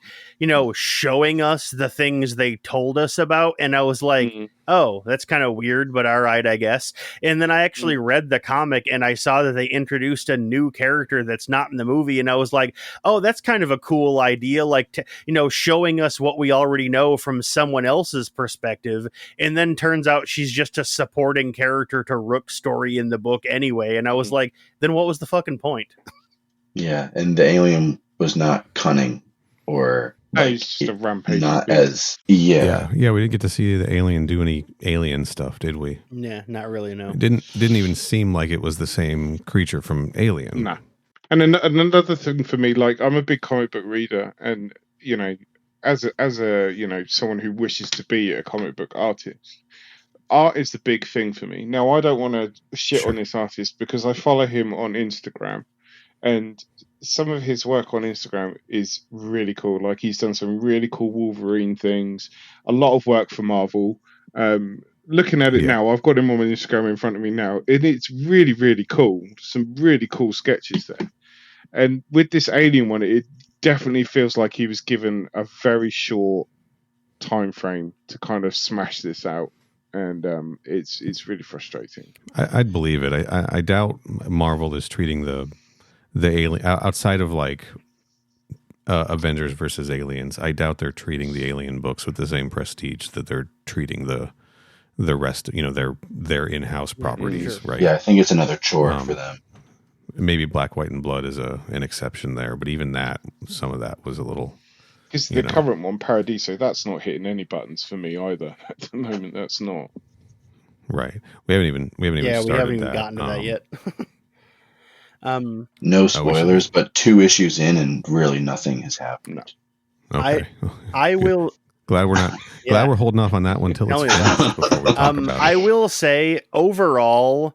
showing us the things they told us about. And I was like, oh, that's kind of weird, but all right, I guess. And then I actually read the comic and I saw that they introduced a new character that's not in the movie. And I was like, oh, that's kind of a cool idea. Like, showing us what we already know from someone else's perspective. And then turns out she's just a supporting character to Rook's story in the book anyway. And I was like, then what was the fucking point? Yeah. And the alien was not cunning or it's just a rampage. Not as we didn't get to see the alien do any alien stuff, did we? Yeah, not really. No, it didn't even seem like it was the same creature from Alien. No. And another thing for me, like, I'm a big comic book reader, and as a someone who wishes to be a comic book artist, art is the big thing for me. Now, I don't want to shit on this artist because I follow him on Instagram, and some of his work on Instagram is really cool. Like, he's done some really cool Wolverine things, a lot of work for Marvel. Looking at it now, I've got him on Instagram in front of me now, and it's really, really cool. Some really cool sketches there. And with this Alien one, it definitely feels like he was given a very short time frame to kind of smash this out. And it's really frustrating. I'd believe it. I doubt Marvel is treating the alien outside of like Avengers versus Aliens. I doubt they're treating the Alien books with the same prestige that they're treating the rest. Their in-house properties, right? Yeah, I think it's another chore for them. Maybe Black, White, and Blood is an exception there, but even that, some of that was a little. Because the current one, Paradiso, that's not hitting any buttons for me either. At the moment, that's not. Right. We haven't even started we haven't even gotten to that yet. No spoilers, but 2 issues in, and really nothing has happened. No. Okay. I will. Glad we're not. Glad we're holding off on that one till it's finished before we talk about it. I will say, overall,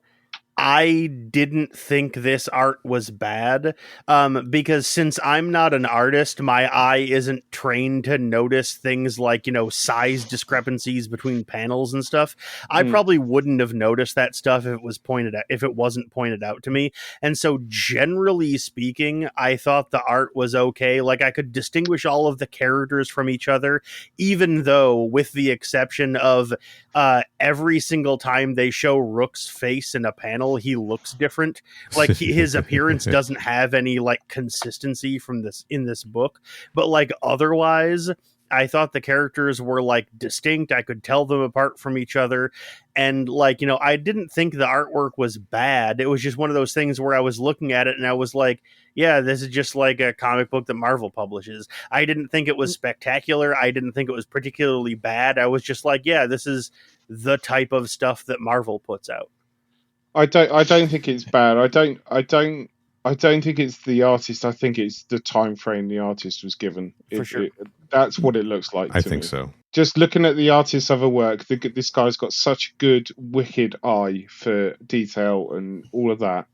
I didn't think this art was bad, because since I'm not an artist, my eye isn't trained to notice things like, size discrepancies between panels and stuff. I probably wouldn't have noticed that stuff if it wasn't pointed out to me. And so generally speaking, I thought the art was okay. Like, I could distinguish all of the characters from each other, even though, with the exception of every single time they show Rook's face in a panel, he looks different. Like, his appearance doesn't have any like consistency from this in this book, but like otherwise I thought the characters were like distinct. I could tell them apart from each other. And like, I didn't think the artwork was bad. It was just one of those things where I was looking at it and I was like, yeah, this is just like a comic book that Marvel publishes. I didn't think it was spectacular. I didn't think it was particularly bad. I was just like, yeah, this is the type of stuff that Marvel puts out. I don't think it's bad. I don't think it's the artist. I think it's the time frame the artist was given. For sure. That's what it looks like. I think so. Just looking at the artist's other work, this guy's got such good, wicked eye for detail and all of that.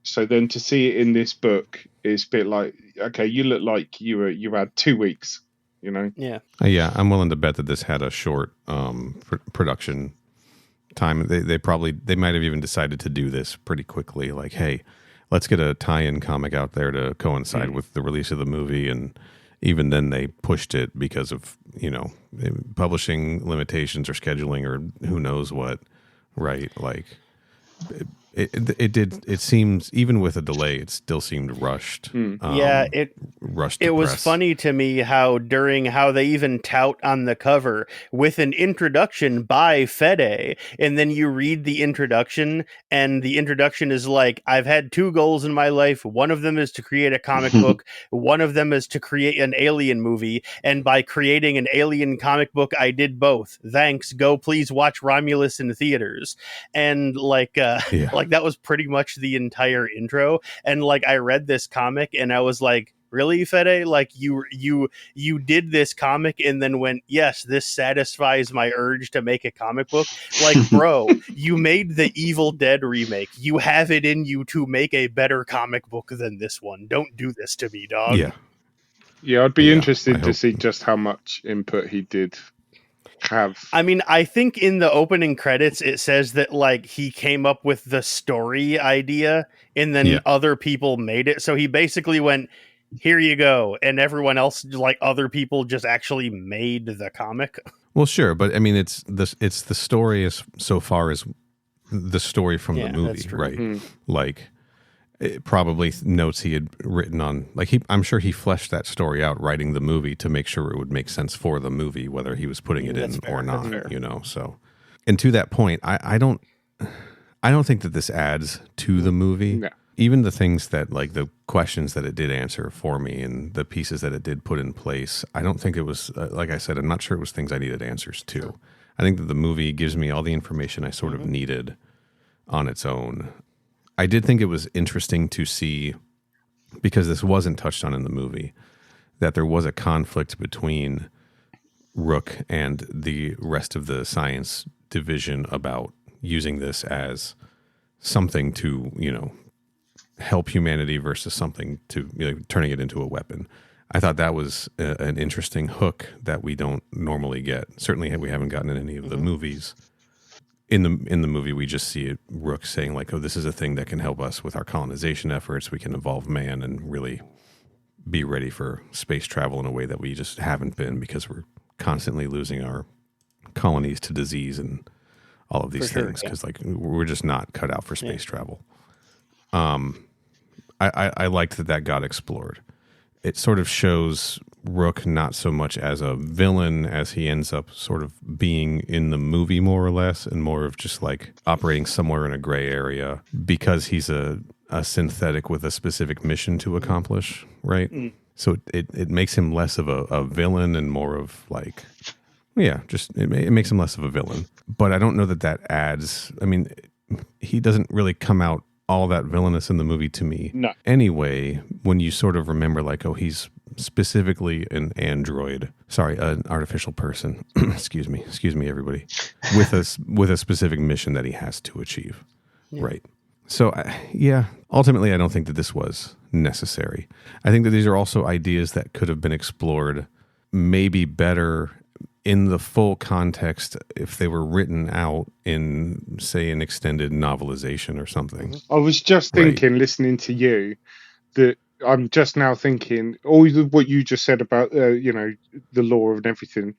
So then to see it in this book is a bit like, okay, you look like you had 2 weeks. Yeah. Yeah, I'm willing to bet that this had a short production time. They might have even decided to do this pretty quickly. Like, hey, let's get a tie-in comic out there to coincide with the release of the movie. And even then they pushed it because of, publishing limitations or scheduling or who knows what. Right. Like it seems, even with a delay, it still seemed rushed. Rushed. It was funny to me how they even tout on the cover with an introduction by Fede, and then you read the introduction, and the introduction is like, I've had 2 goals in my life. One of them is to create a comic book. One of them is to create an Alien movie. And by creating an Alien comic book, I did both. Thanks. Go please watch Romulus in theaters. And like that was pretty much the entire intro. And like, I read this comic and I was like, really, Fede? Like, you did this comic and then went, yes, this satisfies my urge to make a comic book? Like, bro, you made the Evil Dead remake. You have it in you to make a better comic book than this one. Don't do this to me, dog. Yeah, I'd be interested to see just how much input he did have. I mean, I think in the opening credits it says that like he came up with the story idea and then other people made it. So he basically went, here you go, and everyone else, like other people, just actually made the comic. Well, sure, but I mean, it's the story as so far as the story from the movie, right? Like, it probably notes he had written on, like, I'm sure he fleshed that story out writing the movie to make sure it would make sense for the movie, whether he was putting it in or not. So, and to that point, I don't think that this adds to the movie. No. Even the things that, like, the questions that it did answer for me and the pieces that it did put in place, I don't think it was, like I said, I'm not sure it was things I needed answers to. Sure. I think that the movie gives me all the information I sort of needed on its own. I did think it was interesting to see, because this wasn't touched on in the movie, that there was a conflict between Rook and the rest of the science division about using this as something to, help humanity versus something to turning it into a weapon. I thought that was an interesting hook that we don't normally get. Certainly we haven't gotten in any of the movies. In the movie, we just see Rook saying like, oh, this is a thing that can help us with our colonization efforts. We can evolve man and really be ready for space travel in a way that we just haven't been, because we're constantly losing our colonies to disease and all of these things, because like we're just not cut out for space travel. I liked that got explored. It sort of shows Rook not so much as a villain as he ends up sort of being in the movie, more or less, and more of just like operating somewhere in a gray area because he's a synthetic with a specific mission to accomplish, right? So it makes him less of a villain and more of like, it makes him less of a villain. But I don't know that adds, I mean, he doesn't really come out all that villainous in the movie to me. No. Anyway, when you sort of remember like, oh, he's specifically an artificial person, excuse me, everybody, with a specific mission that he has to achieve. Right. So, ultimately, I don't think that this was necessary. I think that these are also ideas that could have been explored maybe better in the full context if they were written out in, say, an extended novelization or something. I was just thinking, listening to you, that I'm just now thinking all what you just said about, the lore and everything.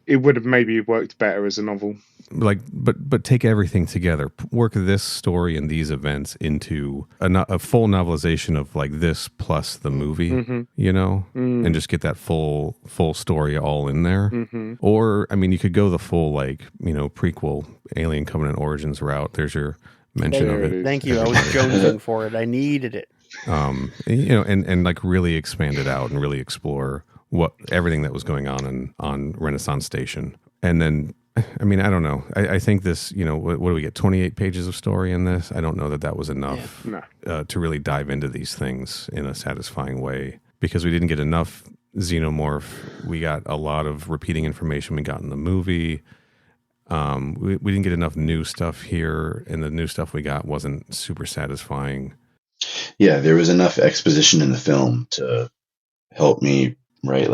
It would have maybe worked better as a novel. Like, but take everything together. Work this story and these events into a full novelization of like this plus the movie, and just get that full story all in there. Or, I mean, you could go the full prequel Alien Covenant Origins route. There's your mention of it. Thank you. I was jonesing for it. I needed it. And like really expand it out and really explore everything that was going on Renaissance Station. And then, I mean, I don't know. I think this, what do we get? 28 pages of story in this? I don't know that was enough to really dive into these things in a satisfying way, because we didn't get enough xenomorph. We got a lot of repeating information we got in the movie. We didn't get enough new stuff here, and the new stuff we got wasn't super satisfying. Yeah, there was enough exposition in the film to help me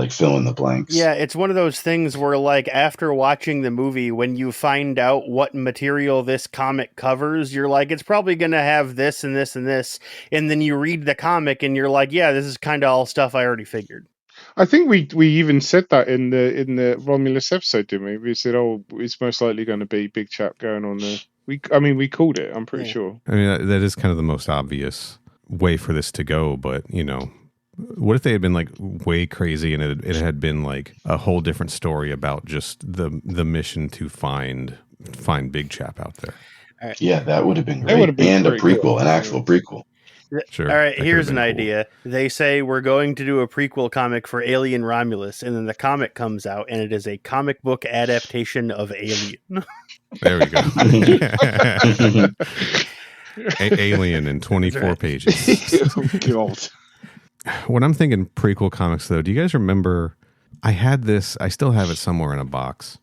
fill in the blanks. Yeah, it's one of those things where, like, after watching the movie, when you find out what material this comic covers, you're like, it's probably going to have this and this and this. And then you read the comic and you're like, yeah, this is kind of all stuff I already figured. I think we even said that in the Romulus episode, didn't we? We said, it's most likely going to be big chap going on there. We called it, I'm pretty sure. I mean, that is kind of the most obvious way for this to go, but, what if they had been like way crazy and it had been like a whole different story about just the mission to find Big Chap out there? Right. Yeah, that would have been great. And a prequel, cool. An actual prequel. Sure. All right, here's an idea. They say we're going to do a prequel comic for Alien Romulus, and then the comic comes out, and it is a comic book adaptation of Alien. There we go. Alien in 24 pages. Oh, God. When I'm thinking prequel comics, though, do you guys remember? I had this. I still have it somewhere in a box.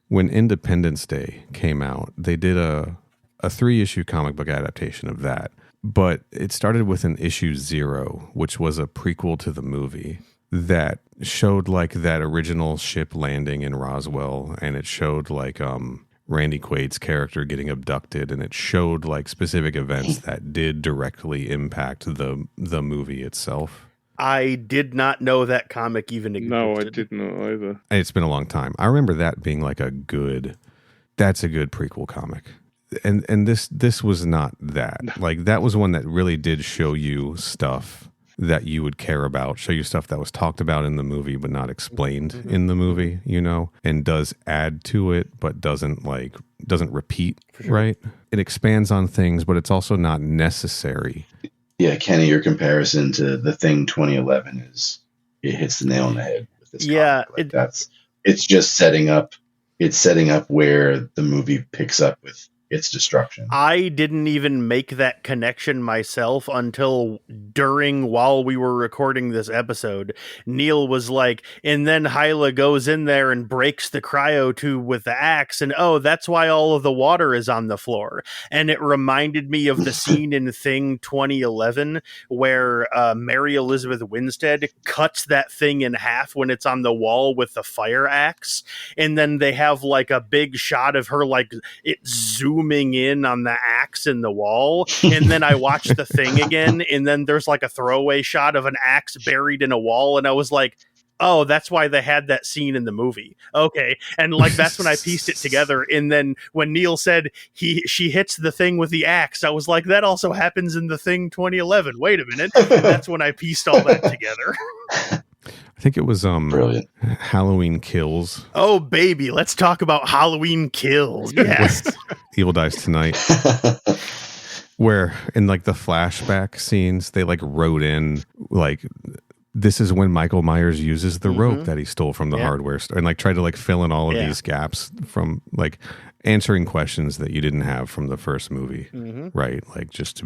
When Independence Day came out, they did a 3-issue comic book adaptation of that. But it started with an issue 0, which was a prequel to the movie that showed like that original ship landing in Roswell, and it showed like Randy Quaid's character getting abducted, and it showed like specific events that did directly impact the movie itself. I did not know that comic even existed. No, I did not either. It's been a long time. I remember that being like that's a good prequel comic. And this was not that. Like, that was one that really did show you stuff that you would care about, show you stuff that was talked about in the movie but not explained in the movie, and does add to it but doesn't repeat, right? It expands on things, but it's also not necessary. Yeah, Kenny, your comparison to The Thing 2011 it hits the nail on the head with this comic. It's just setting up where the movie picks up with its destruction. I didn't even make that connection myself until while we were recording this episode. Neil was like, and then Hyla goes in there and breaks the cryo tube with the axe, and that's why all of the water is on the floor. And it reminded me of the scene in Thing 2011 where Mary Elizabeth Winstead cuts that thing in half when it's on the wall with the fire axe, and then they have like a big shot of her like it zooming in on the axe in the wall, and then I watched the Thing again, and then there's like a throwaway shot of an axe buried in a wall, and I was like, oh, that's why they had that scene in the movie. Okay. And like, that's when I pieced it together. And then when Neil said she hits the Thing with the axe, I was like, that also happens in the Thing 2011. Wait a minute. And that's when I pieced all that together. I think it was Brilliant. Halloween Kills. Oh, baby. Let's talk about Halloween Kills. Yes. Evil Dies Tonight. Where in like the flashback scenes, they like wrote in like, this is when Michael Myers uses the rope that he stole from the hardware store, and like tried to like fill in all of these gaps from like, answering questions that you didn't have from the first movie, right? Like just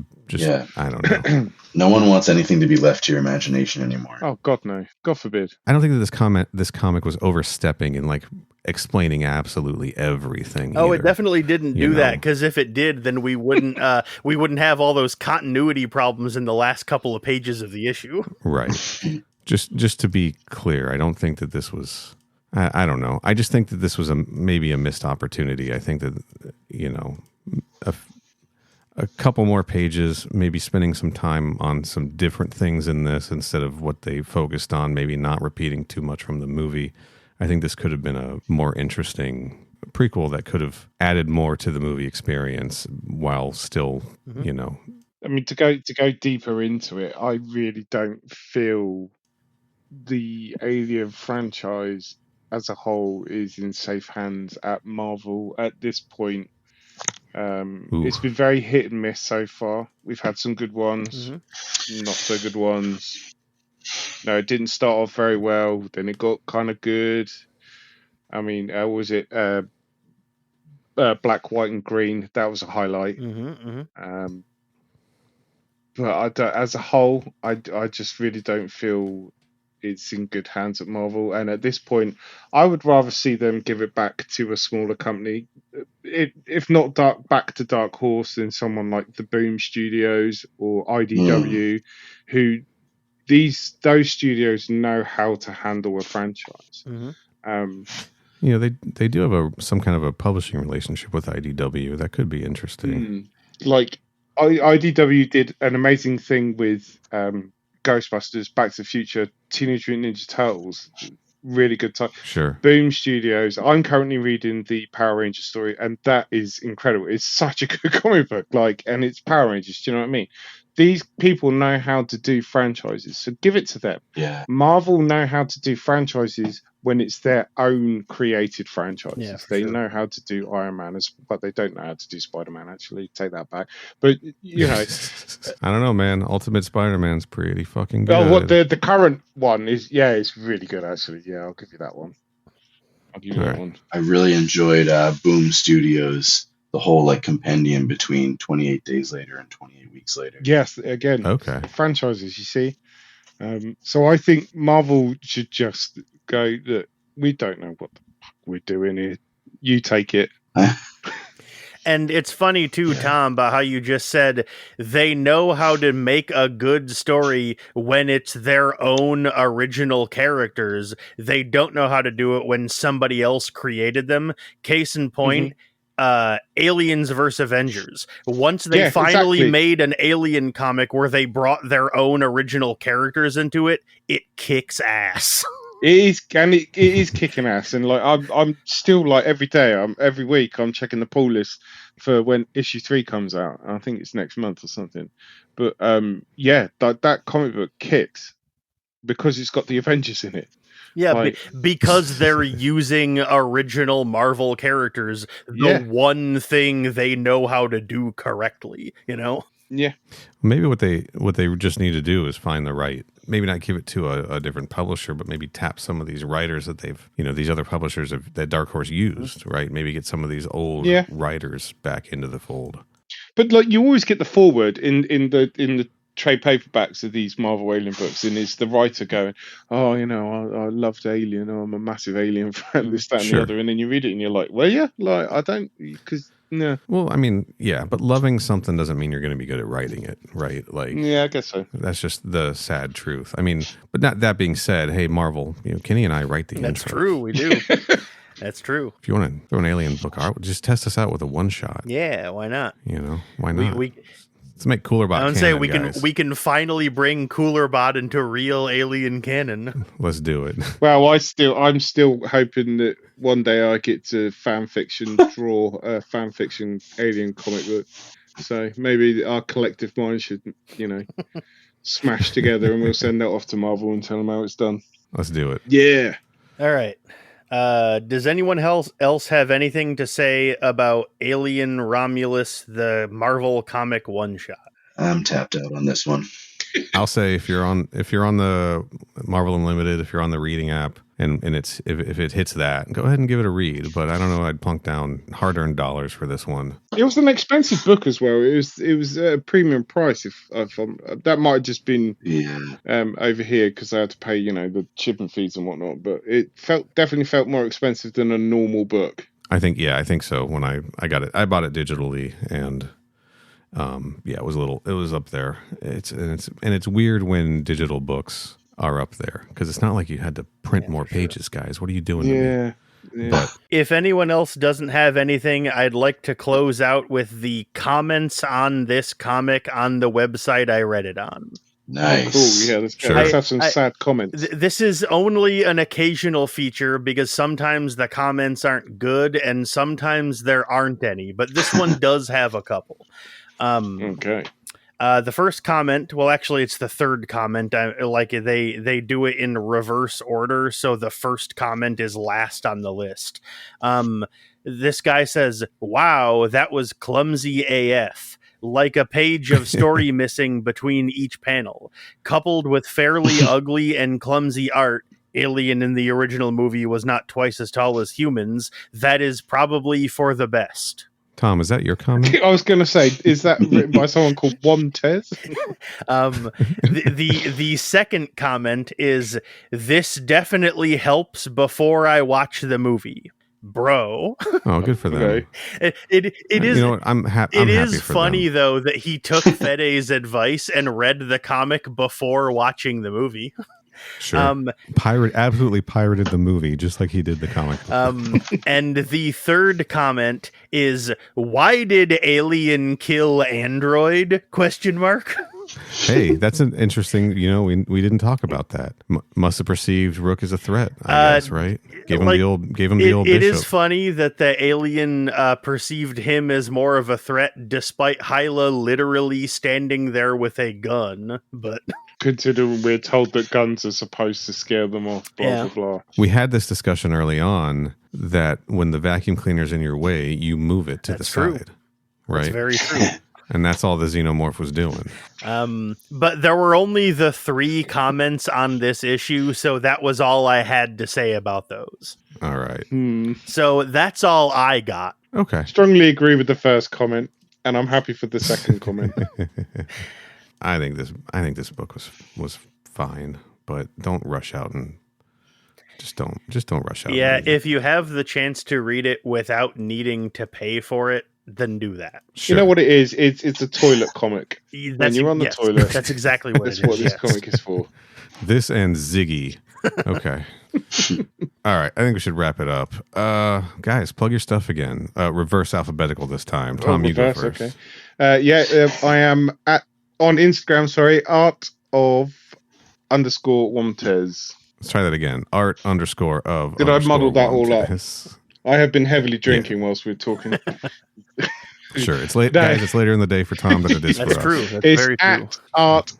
I don't know. No one wants anything to be left to your imagination anymore. Oh God, no! God forbid. I don't think that this comic was overstepping in like explaining absolutely everything. Oh, either, it definitely didn't do that, because if it did, then we wouldn't have all those continuity problems in the last couple of pages of the issue. Right. Just to be clear, I don't think that this was. I don't know. I just think that this was maybe a missed opportunity. I think that a couple more pages, maybe spending some time on some different things in this instead of what they focused on, maybe not repeating too much from the movie. I think this could have been a more interesting prequel that could have added more to the movie experience while still, I mean, to go deeper into it, I really don't feel the Alien franchise as a whole is in safe hands at Marvel at this point. It's been very hit and miss so far. We've had some good ones, not so good ones. No, it didn't start off very well. Then it got kind of good. I mean, was it Black, White, and Green? That was a highlight. But as a whole, I just really don't feel it's in good hands at Marvel. And at this point, I would rather see them give it back to a smaller company. If not back to Dark Horse, then someone like the Boom Studios or IDW, who those studios know how to handle a franchise. They do have some kind of a publishing relationship with IDW. That could be interesting. Like IDW did an amazing thing with Ghostbusters, Back to the Future, Teenage Mutant Ninja Turtles. Really good time. Sure. Boom Studios. I'm currently reading the Power Rangers story, and that is incredible. It's such a good comic book, and it's Power Rangers. Do you know what I mean? These people know how to do franchises, so give it to them. Yeah. Marvel know how to do franchises when it's their own created franchises. Yeah, they know how to do Iron Man, but they don't know how to do Spider-Man, actually. Take that back. But, I don't know, man. Ultimate Spider-Man's pretty fucking good. Oh, what the current one is, it's really good, actually. Yeah, I'll give you that one. I really enjoyed Boom Studios, the whole compendium between 28 Days Later and 28 Weeks Later. Yes, again, okay. Franchises, you see. So I think Marvel should just go, look, we don't know what the fuck we're doing here. You take it. And it's funny too, Tom, about how you just said they know how to make a good story when it's their own original characters. They don't know how to do it when somebody else created them. Case in point, Aliens vs. Avengers. Once they finally made an Alien comic where they brought their own original characters into it, it kicks ass. It is, and it is kicking ass. And I'm still every week I'm checking the pull list for when issue 3 comes out. I think it's next month or something. But that comic book kicks because it's got the Avengers in it. Yeah, because they're using original Marvel characters, the one thing they know how to do correctly, Yeah. Maybe what they just need to do is find the right, maybe not give it to a different publisher, but maybe tap some of these writers that they've, these other publishers that Dark Horse used, right? Maybe get some of these old writers back into the fold. But you always get the forward in the trade paperbacks of these Marvel Alien books, and it's the writer going, "Oh, I loved Alien. Oh, I'm a massive Alien fan. This, that, and the other." And then you read it, and you're like, "Well, yeah, I don't, because no." Well, I mean, yeah, but loving something doesn't mean you're going to be good at writing it, right? Yeah, I guess so. That's just the sad truth. I mean, but that being said, hey, Marvel, Kenny and I write the intros. That's true. We do. That's true. If you want to throw an Alien book art, just test us out with a one shot. Yeah, why not? Why not? Let's make Coolerbot. I would say we can finally bring Coolerbot into real Alien canon. Let's do it. Well, I'm still hoping that one day I get to draw a fan fiction Alien comic book. So maybe our collective mind should, smash together, and we'll send that off to Marvel and tell them how it's done. Let's do it. Yeah. All right. Does anyone else have anything to say about Alien Romulus, the Marvel comic one-shot? I'm tapped out on this one. I'll say if you're on the Marvel Unlimited, if you're on the reading app, And it's if it hits that, go ahead and give it a read. But I don't know, I'd plunk down hard-earned dollars for this one. It was an expensive book as well. It was a premium price. If that might have just been over here because I had to pay the shipping fees and whatnot. But it definitely felt more expensive than a normal book. I think so. When I got it, I bought it digitally, and it was up there. It's weird when digital books are up there because it's not like you had to print more pages, guys. What are you doing? Yeah. But if anyone else doesn't have anything, I'd like to close out with the comments on this comic on the website I read it on. Nice. Oh, cool. Yeah, let's have some sad comments. This is only an occasional feature because sometimes the comments aren't good and sometimes there aren't any, but this one does have a couple. Okay. The first comment, well, actually, it's the third comment. They do it in reverse order, so the first comment is last on the list. This guy says, "Wow, that was clumsy AF. Like a page of story missing between each panel, coupled with fairly ugly and clumsy art. Alien in the original movie was not twice as tall as humans. That is probably for the best." Tom, is that your comment? I was going to say, is that written by someone called Wontes? The second comment is, "This definitely helps before I watch the movie." Bro. Oh, good for them. Okay. It is. You know what? I'm happy. It is for funny them. though that he took Fede's advice and read the comic before watching the movie. Sure. Absolutely pirated the movie just like he did the comic. And the third comment is, "Why did Alien kill Android? ? Hey, that's an interesting. We didn't talk about that. Must have perceived Rook as a threat. I guess, right? Gave him the old It bishop. is funny that the alien perceived him as more of a threat, despite Hyla literally standing there with a gun. But considering we're told that guns are supposed to scare them off, blah, blah, blah. We had this discussion early on that when the vacuum cleaner's in your way, you move it to the side. Right? That's very true. And that's all the xenomorph was doing. But there were only the 3 comments on this issue, so that was all I had to say about those. All right. So that's all I got. Okay. Strongly agree with the first comment, and I'm happy for the second comment. I think this book was fine, but don't rush out and just don't rush out. Yeah, if you have the chance to read it without needing to pay for it, then do that. Sure. You know what it is? It's a toilet comic. When you're on the toilet. That's exactly what it is. That's what this comic is for. This and Ziggy. Okay. All right. I think we should wrap it up. Guys, plug your stuff again. Reverse alphabetical this time. Tom, you go first. Okay. I am on Instagram, art of _Wontes. Let's try that again. Art _ Did I muddle that all up? Wontes. I have been heavily drinking whilst we're talking. Sure, it's late, guys. It's later in the day for Tom than it is for us. That's true. That's it's very true. at art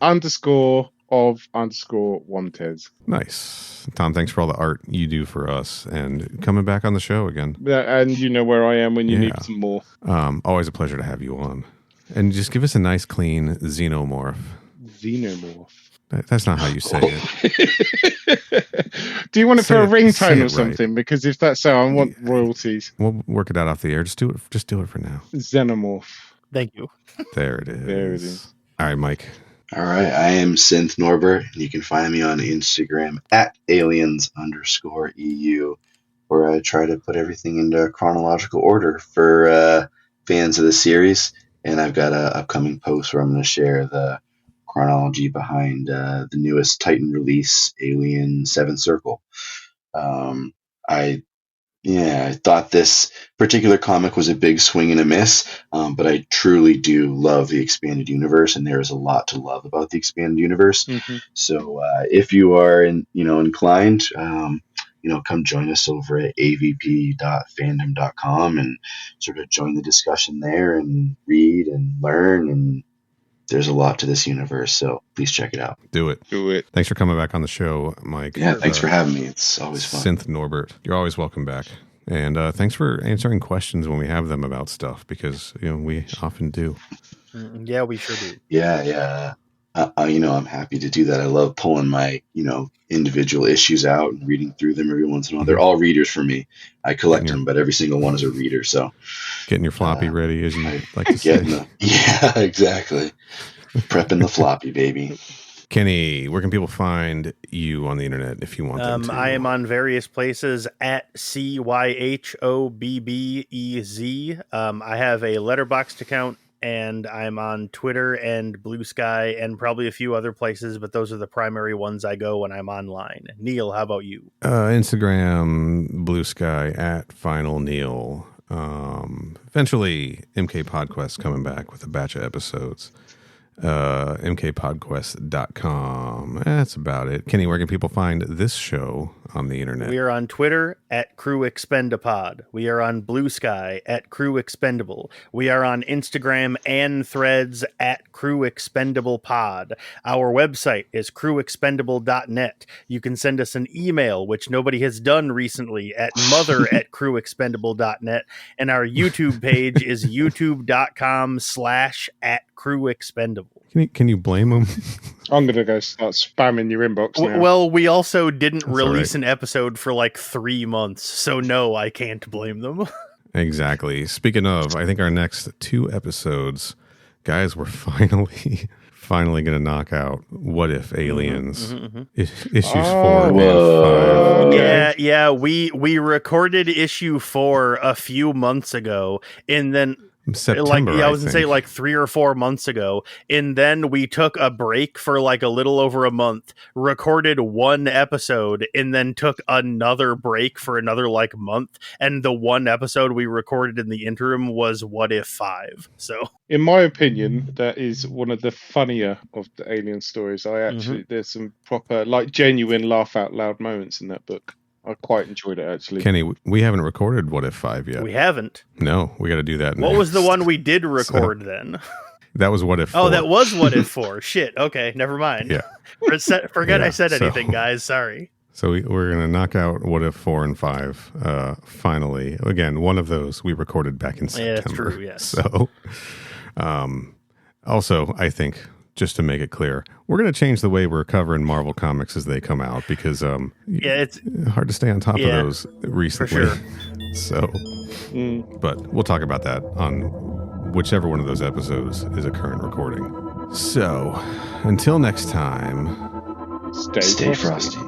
of _Wontes. Nice, Tom. Thanks for all the art you do for us and coming back on the show again. And you know where I am when you need some more. Always a pleasure to have you on. And just give us a nice, clean xenomorph. Xenomorph. That's not how you say it. Do you want it for a ringtone or something? Right. Because if that's so, I want royalties. We'll work it out off the air. Just do it for now. Xenomorph. Thank you. There it is. There it is. All right, Mike. All right. I am Synth Norbert. You can find me on Instagram at aliens_EU, where I try to put everything into chronological order for fans of the series. And I've got an upcoming post where I'm going to share the chronology behind the newest Titan release, Alien 7 Circle. I thought this particular comic was a big swing and a miss, but I truly do love the expanded universe, and there is a lot to love about the expanded universe. Mm-hmm. So if you are inclined, come join us over at avp.fandom.com and sort of join the discussion there and read and learn, and there's a lot to this universe, so please check it out. Do it. Thanks for coming back on the show, Mike. Yeah, thanks for having me. It's always fun. Synth Norbert, you're always welcome back. And thanks for answering questions when we have them about stuff, because we often do. Yeah, we sure do. Yeah. I'm happy to do that. I love pulling my, individual issues out and reading through them every once in a while. They're all readers for me. I collect them, but every single one is a reader. So getting your floppy ready, as you like to say. Yeah, exactly. Prepping the floppy, baby. Kenny, where can people find you on the internet if you want them to? I am on various places at CYHOBBEZ. I have a Letterboxd account, and I'm on Twitter and Blue Sky and probably a few other places, but those are the primary ones I go when I'm online. Neil, how about you? Instagram, Blue Sky, at Final Neil. Eventually, MK Podquest coming back with a batch of episodes. mkpodquest.com. That's about it. Kenny, where can people find this show on the internet? We are on Twitter at Crew Expendapod. We are on Blue Sky at Crew Expendable. We are on Instagram and Threads at Crew Expendable Pod. Our website is crewexpendable.net. You can send us an email, which nobody has done recently, at mother@crewexpendable.net. And our YouTube page is youtube.com/@crewexpendable. Can you blame them? I'm going to go start spamming your inbox now. Well, we also didn't release an episode for like 3 months, so no, I can't blame them. Exactly. Speaking of, I think our next 2 episodes, guys, we're finally going to knock out What If Aliens issues 4 and 5. Okay. Yeah. We recorded issue 4 a few months ago, and then September, I was going to say like 3 or 4 months ago. And then we took a break for like a little over a month, recorded 1 episode, and then took another break for another like month. And the 1 episode we recorded in the interim was What If 5. So in my opinion, that is one of the funnier of the alien stories. There's some proper, like, genuine laugh out loud moments in that book. I quite enjoyed it, actually. Kenny, we haven't recorded What If 5 yet. we haven't. No, we got to do that. What was the one we did record then? That was What If 4. Oh, that was What If 4. Shit. Okay, never mind. Yeah. Forget I said so- anything, guys. Sorry. So we're going to knock out What If 4 and 5 finally. Again, one of those we recorded back in September. Yeah, that's true, yes. So, also, I think, just to make it clear, we're going to change the way we're covering Marvel comics as they come out because it's hard to stay on top of those recently. For sure. So, but we'll talk about that on whichever one of those episodes is a current recording. So, until next time, Stay frosty.